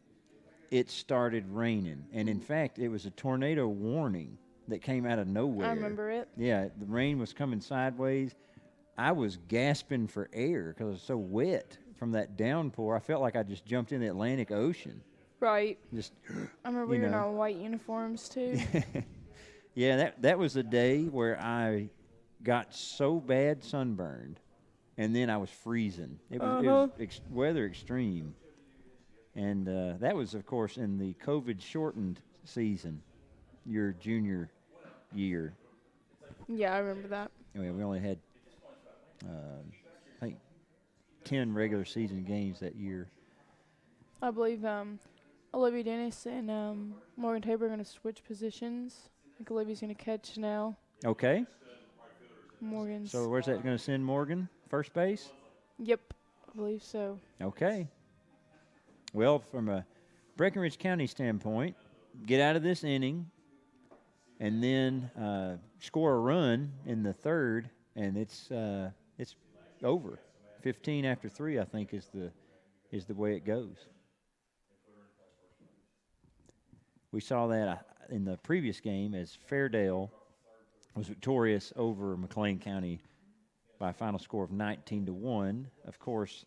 it started raining. And, in fact, it was a tornado warning that came out of nowhere. I remember it. Yeah, the rain was coming sideways. I was gasping for air because it was so wet from that downpour. I felt like I just jumped in the Atlantic Ocean. Right. Just, I remember we were in our white uniforms, too. Yeah, that was a day where I got so bad sunburned, and then I was freezing. It was weather extreme. And that was, of course, in the COVID-shortened season, your junior year. Yeah, I remember that. Anyway, we only had, I think, 10 regular season games that year. I believe Olivia Dennis and Morgan Tabor are going to switch positions. I think Olivia's going to catch now. Okay. Morgan's. So where's that going to send Morgan? First base? Yep, I believe so. Okay. Well, from a Breckinridge County standpoint, get out of this inning and then score a run in the third, and it's over. 15 after 3, I think, is the way it goes. We saw that in the previous game as Fairdale was victorious over McLean County by a final score of 19-1. Of course,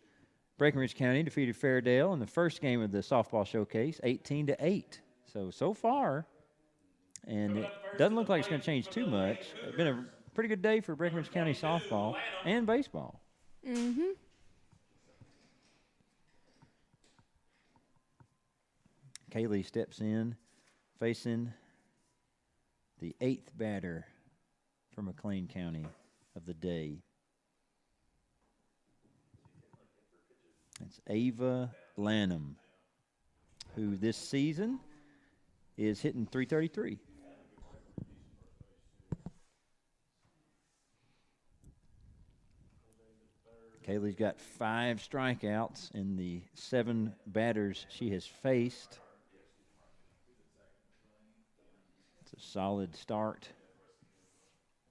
Breckinridge County defeated Fairdale in the first game of the softball showcase, 18-8. So far, and it doesn't look like it's going to change too much. It's been a pretty good day for Breckinridge County softball and baseball. Mm-hmm. Kaylee steps in, facing the 8th batter for McLean County of the day. It's Ava Lanham, who this season is hitting .333. Kaylee's got 5 strikeouts in the 7 batters she has faced. It's a solid start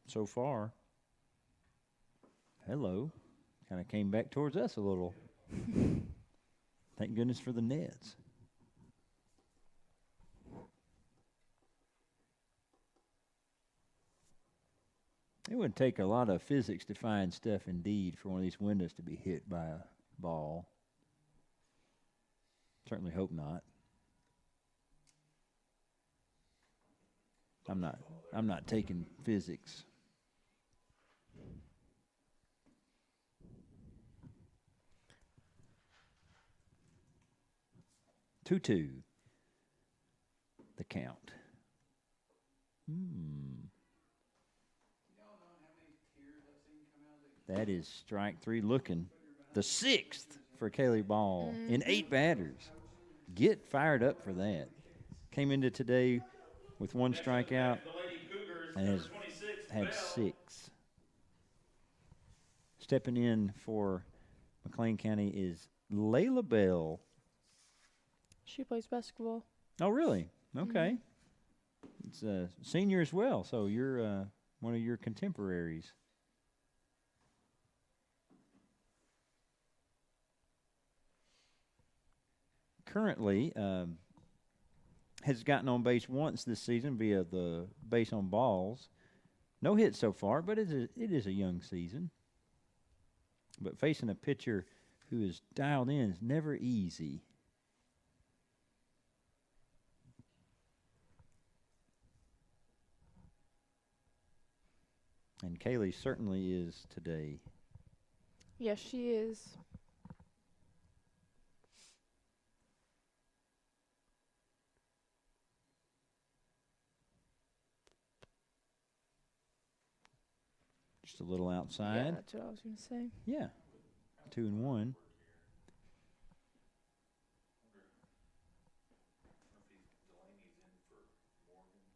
so far. Hello. Kind of came back towards us a little. Thank goodness for the nets. It would take a lot of physics to find stuff indeed for one of these windows to be hit by a ball. Certainly hope not. I'm not taking physics. 2-2. The count. That is strike 3 looking. The 6th for Kaylee Ball in 8 batters. Get fired up for that. Came into today with 1 strikeout and has had 6. Stepping in for McLean County is Layla Bell. She plays basketball. Oh, really? Okay. It's a senior as well, so you're one of your contemporaries. Currently has gotten on base once this season via the base on balls. No hits so far, but it is a young season. But facing a pitcher who is dialed in is never easy. And Kaylee certainly is today. Yes, she is. Just a little outside. Yeah, that's what I was going to say. Yeah. 2-1.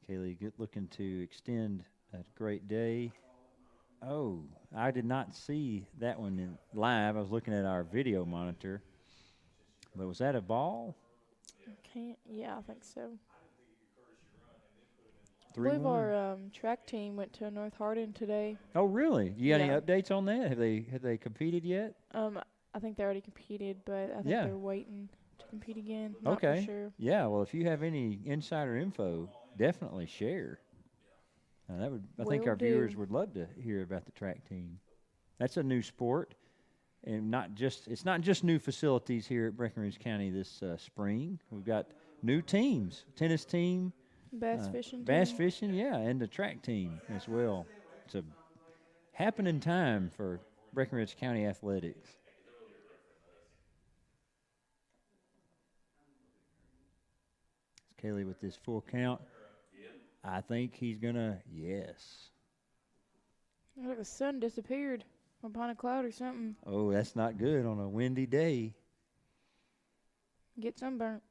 Kaylee looking to extend a great day. Oh, I did not see that one in live. I was looking at our video monitor. But was that a ball? Yeah, I think so. 3-1. I believe our track team went to North Hardin today. Oh, really? You got any Yeah. updates on that? Have they competed yet? I think they already competed, but I think they're waiting to compete again. Not for sure. Yeah, well, if you have any insider info, definitely share. I think Will our viewers do. would love to hear about the track team. That's a new sport, and it's not just new facilities here at Breckinridge County this spring. We've got new teams, tennis team, Bass fishing. bass team. fishing, yeah, and the track team as well. It's a happening time for Breckinridge County athletics. Kaylee with this full count. I think he's gonna yes. Like the sun disappeared behind a cloud or something. Oh, that's not good on a windy day. Get sunburnt.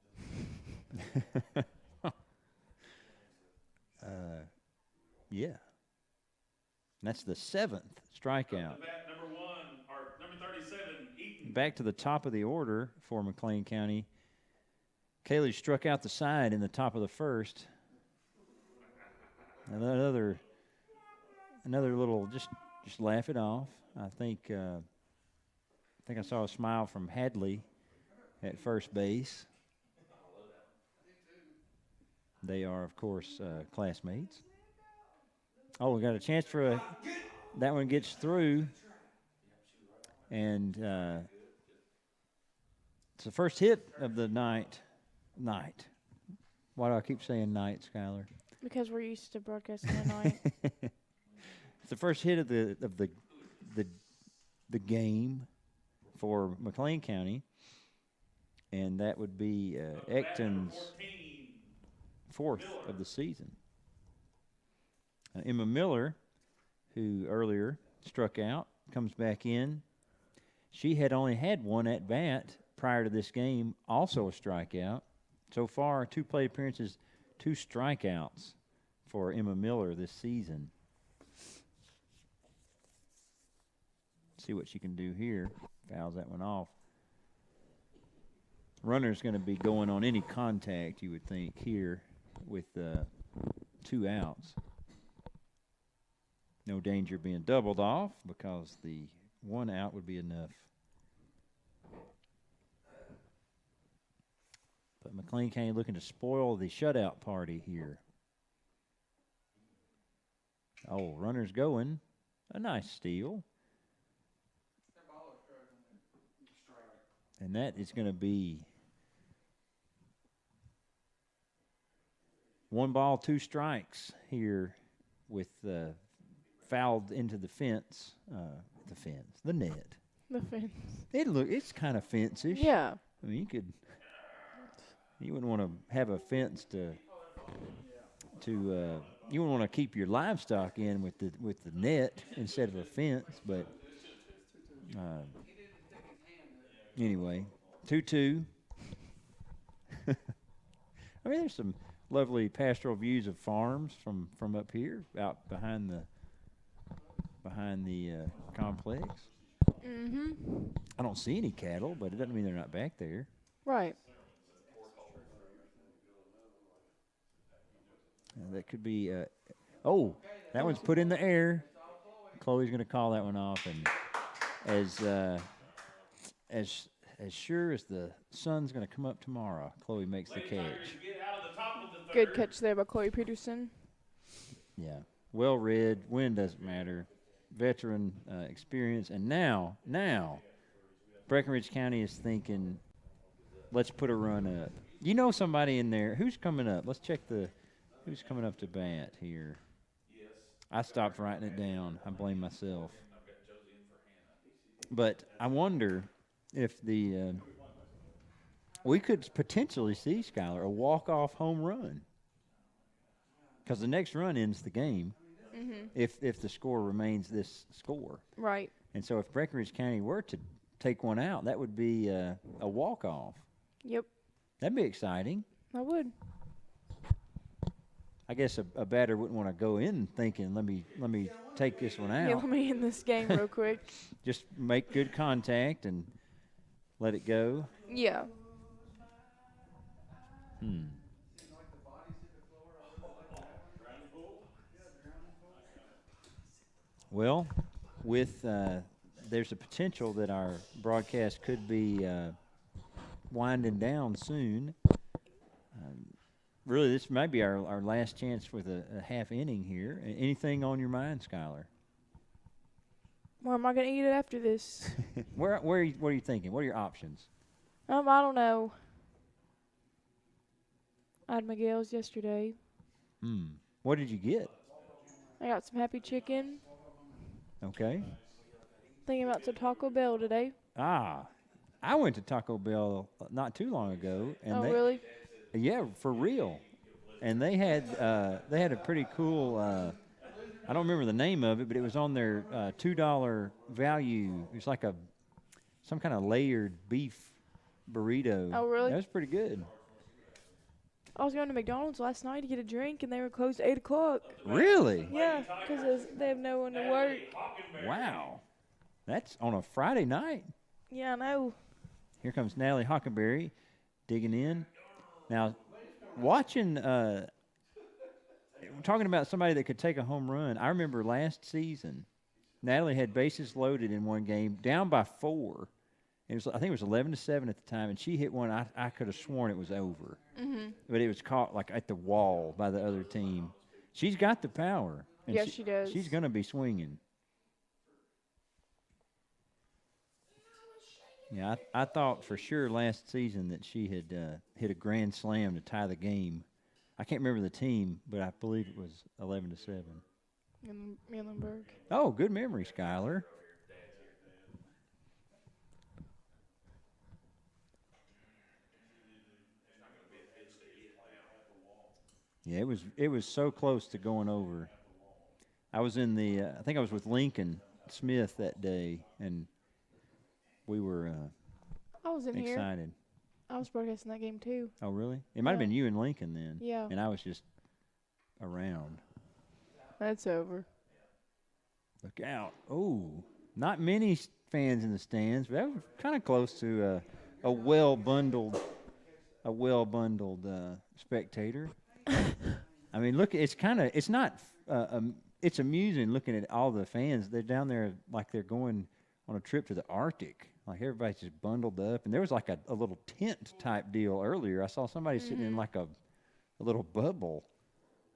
Yeah. That's the 7th strikeout. Number 1, or number 37, Eaton. Back to the top of the order for McLean County. Kaylee struck out the side in the top of the first. Another little just laugh it off. I think I saw a smile from Hadley at first base. They are, of course, classmates. Oh, we got a chance for that one gets through. And it's the first hit of the night. Why do I keep saying night, Skylar? Because we're used to broadcasting at night. It's the first hit of the game for McLean County, and that would be Ecton's 4th of the season. Emma Miller, who earlier struck out, comes back in. She had only had one at-bat prior to this game, also a strikeout. So far, 2 plate appearances, 2 strikeouts for Emma Miller this season. See what she can do here. Fouls that one off. Runner's going to be going on any contact, you would think, here with 2 outs. No danger of being doubled off because the 1 out would be enough. But McLean County looking to spoil the shutout party here. Oh, runner's going. A nice steal. And that is going to be 1 ball, 2 strikes here with fouled into the fence. The net. The fence. It's kind of fence-ish. Yeah. I mean, you wouldn't want to have a fence you wouldn't want to keep your livestock in with the net instead of a fence, but anyway, 2-2. I mean, there's some lovely pastoral views of farms from up here, out behind the complex. Mm-hmm. I don't see any cattle, but it doesn't mean they're not back there. Right. That could be. That one's put in the air. Chloe's going to call that one off, and as sure as the sun's going to come up tomorrow, Chloe makes the catch. Good catch there by Chloe Peterson. Yeah, well read. Wind doesn't matter. Veteran experience, and now Breckinridge County is thinking, let's put a run up. You know somebody in there who's coming up. Let's check who's coming up to bat here. I stopped writing it down. I blame myself. But I wonder if we could potentially see, Skylar, a walk-off home run. Because the next run ends the game if the score remains this score. Right. And so if Breckinridge County were to take one out, that would be a walk-off. Yep. That'd be exciting. I would. I guess a batter wouldn't want to go in thinking, let me take this one out. Yeah, let me end this game real quick. Just make good contact and let it go. Yeah. Well, with there's a potential that our broadcast could be winding down soon. Really, this may be our last chance with a half inning here. Anything on your mind, Skylar? Where am I going to eat it after this? What are you thinking? What are your options? I don't know. I had Miguel's yesterday. What did you get? I got some Happy Chicken. Okay. Thinking about some Taco Bell today. I went to Taco Bell not too long ago, and really? Yeah, for real. And they had a pretty cool. I don't remember the name of it, but it was on their $2 value. It was like some kind of layered beef burrito. Oh, really? That was pretty good. I was going to McDonald's last night to get a drink, and they were closed at 8 o'clock. Really? Yeah, because they have no one to work. Wow. That's on a Friday night. Yeah, I know. Here comes Natalie Hockenberry digging in. Now, watching, talking about somebody that could take a home run, I remember last season, Natalie had bases loaded in one game, down by 4. I think it was 11-7 at the time, and she hit one. I could have sworn it was over, but it was caught like at the wall by the other team. She's got the power. And Yes, she does. She's going to be swinging. Yeah, I thought for sure last season that she had hit a grand slam to tie the game. I can't remember the team, but I believe it was 11-7. Muhlenberg. Oh, good memory, Skylar. Yeah, it was so close to going over. I was in the. I think I was with Lincoln Smith that day, and we were I was in here. excited. I was broadcasting that game too. Oh, really? It might have Yeah. been you and Lincoln then. Yeah. And I was just around. That's over. Look out! Oh, not many fans in the stands, but that was kind of close to a well bundled spectator. I mean, look, it's not. It's amusing looking at all the fans. They're down there like they're going on a trip to the Arctic. Like everybody's just bundled up, and there was like a little tent type deal earlier. I saw somebody sitting in like a little bubble,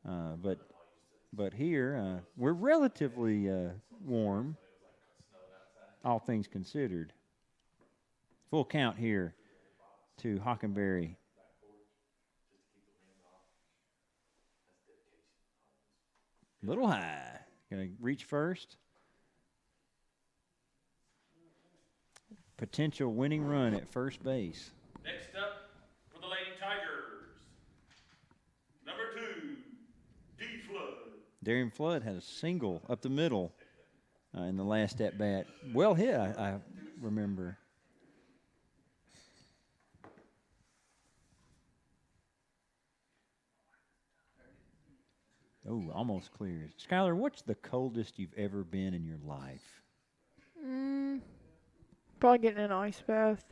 but here we're relatively warm, all things considered. Full count here to Hockenberry. Little high. Gonna reach first. Potential winning run at first base. Next up for the Lady Tigers, number 2, D. Flood. Darian Flood had a single up the middle in the last at bat. Well hit, I remember. Oh, almost clears. Skylar, what's the coldest you've ever been in your life? Probably getting an ice bath.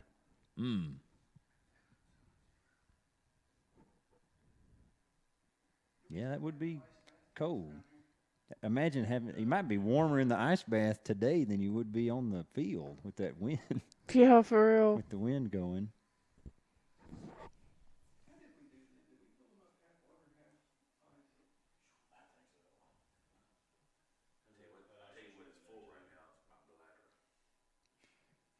Yeah, that would be cold. Imagine having, you might be warmer in the ice bath today than you would be on the field with that wind, Yeah, for real. with the wind going.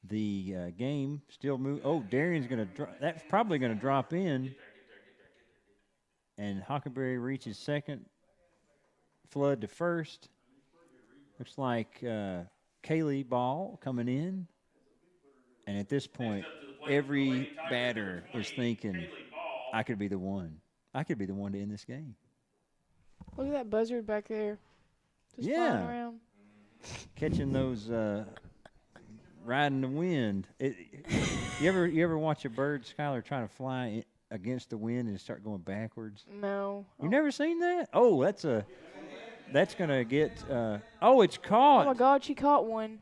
The game still move. Oh, Darian's going to drop. That's probably going to drop in. And Hockenberry reaches second. Flood to first. Looks like Kaylee Ball coming in. And at this point, every batter is thinking, I could be the one. I could be the one to end this game. Look at that buzzard back there. Just Yeah. flying around. Catching those, riding the wind. You ever watch a bird, Skylar, try to fly against the wind and start going backwards? No. You've never seen that? Oh, that's gonna get. Oh, it's caught. Oh my God, she caught one.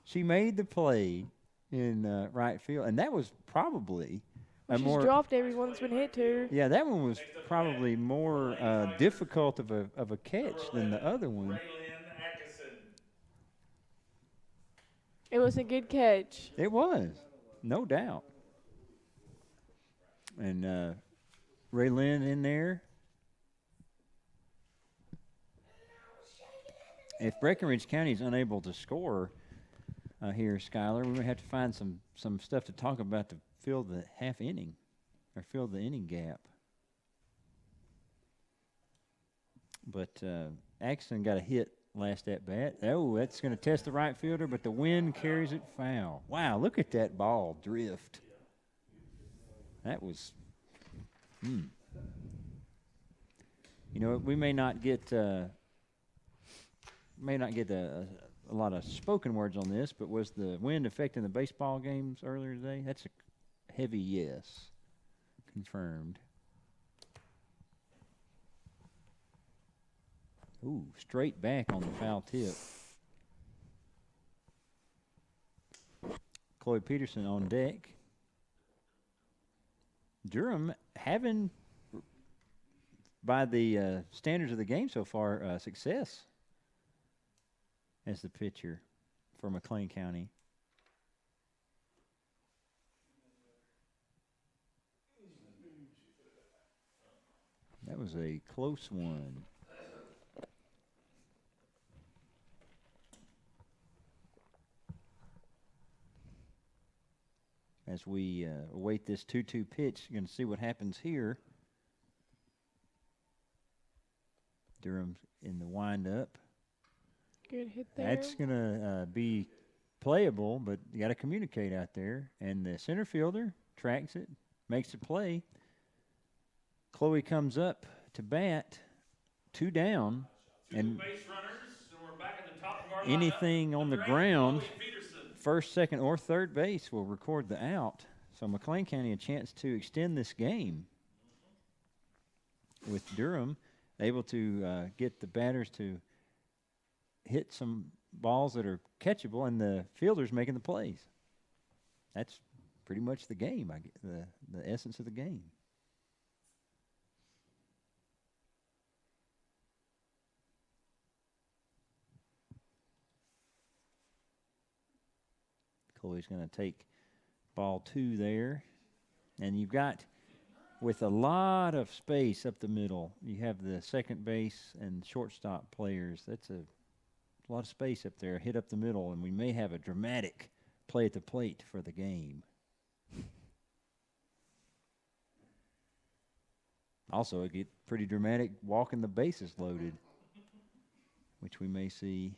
She made the play in right field, and that was probably Well, she's dropped everyone that's been hit to her. Yeah, that one was probably more difficult of a catch than the other one. It was a good catch. It was, no doubt. And Ray Lynn in there. If Breckinridge County is unable to score here, Skylar, we may have to find some stuff to talk about to fill the half inning or fill the inning gap. But Axton got a hit last at bat. Oh, that's going to test the right fielder, but the wind carries it foul. Wow, look at that ball drift. That was, You know, we may not get a lot of spoken words on this, but was the wind affecting the baseball games earlier today? That's a heavy yes. Confirmed. Ooh, straight back on the foul tip. Chloe Peterson on deck. Durham having, by the standards of the game so far, success as the pitcher for McLean County. That was a close one. As we await this 2-2 pitch, you're going to see what happens here. Durham's in the windup. Good hit there. That's going to be playable, but you got to communicate out there. And the center fielder tracks it, makes the play. Chloe comes up to bat, 2 down. And base runners, and we're back at the top of our anything lineup. on the Number 8, ground, Peterson. first, second, or third base will record the out. So McLean County a chance to extend this game with Durham able to get the batters to hit some balls that are catchable and the fielders making the plays. That's pretty much the game, the essence of the game. Chloe's going to take ball 2 there. And you've got, with a lot of space up the middle, you have the second base and shortstop players. That's a lot of space up there, hit up the middle, and we may have a dramatic play at the plate for the game. Also, it get pretty dramatic walking the bases loaded, which we may see.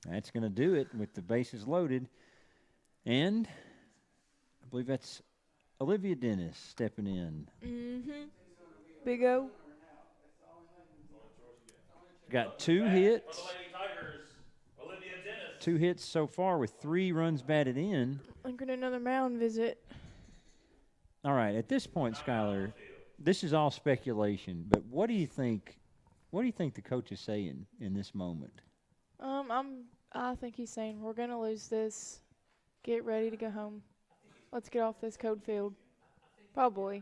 That's going to do it with the bases loaded. And I believe that's Olivia Dennis stepping in. Mm-hmm. Big O. Got 2 hits. 2 hits so far with 3 runs batted in. I'm going to another mound visit. All right, at this point, Skylar, this is all speculation, but what do you think the coach is saying in this moment? I think he's saying we're gonna lose this. Get ready to go home. Let's get off this code field. Probably.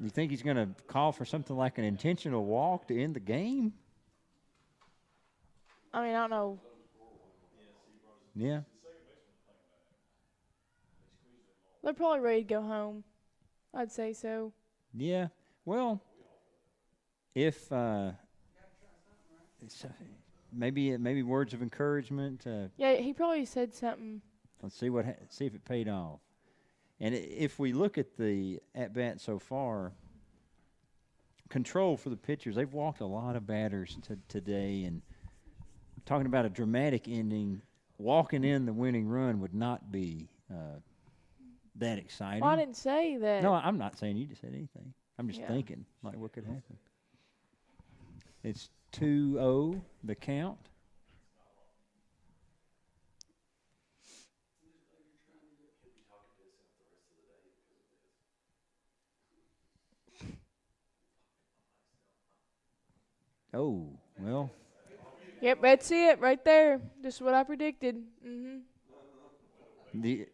You think he's gonna call for something like an intentional walk to end the game? I mean, I don't know. Yeah. They're probably ready to go home. I'd say so. Yeah. Well, if maybe words of encouragement. Yeah, he probably said something. Let's see see if it paid off. And if we look at the at bat so far, control for the pitchers. They've walked a lot of batters today, and talking about a dramatic ending, walking in the winning run would not be that exciting. Well, I didn't say that. No, I'm not saying you just said anything. I'm just Yeah. thinking like what could happen. It's 2-0 the count. Oh, well. Yep, that's it right there. Just what I predicted. Mm-hmm.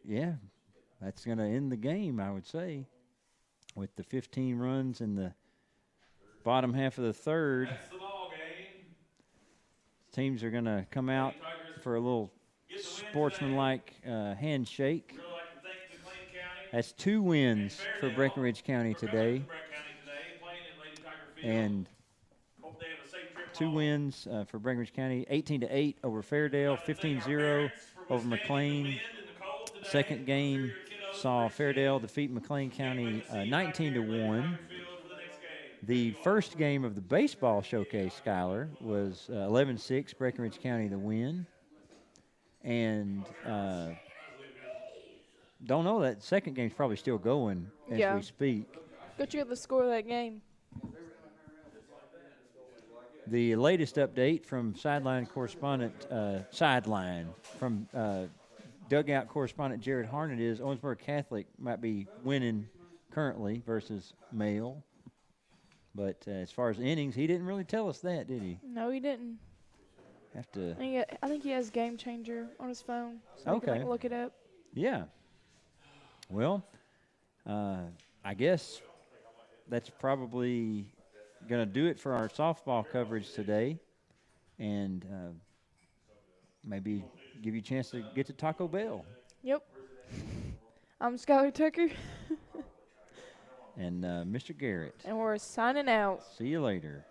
Yeah, that's going to end the game, I would say, with the 15 runs in the bottom half of the third. That's the ball game. Teams are going to come out for a little sportsmanlike handshake. We'd like to thank McLean County. That's 2 wins for Breckinridge County today, Playing at Lady Tiger Field. and Hope they have a safe trip 2 home. wins for Breckinridge County, 18-8 over Fairdale, 15-0 over McLean. Second game saw Fairdale defeat McLean County 19-1. The first game of the baseball showcase, Skylar, was 11-6, Breckinridge County the win. And don't know, that second game's probably still going as Yeah. we speak. Go check the score of that game. The latest update from sideline dugout correspondent Jared Harnett is Owensboro Catholic might be winning currently versus Male. But as far as innings, he didn't really tell us that, did he? No, he didn't. Have to. I think he has Game Changer on his phone. So he can, Okay. look it up. Yeah. Well, I guess that's probably going to do it for our softball coverage today. And maybe give you a chance to get to Taco Bell. Yep. I'm Skylar Tucker. And Mr. Garrett. And we're signing out. See you later.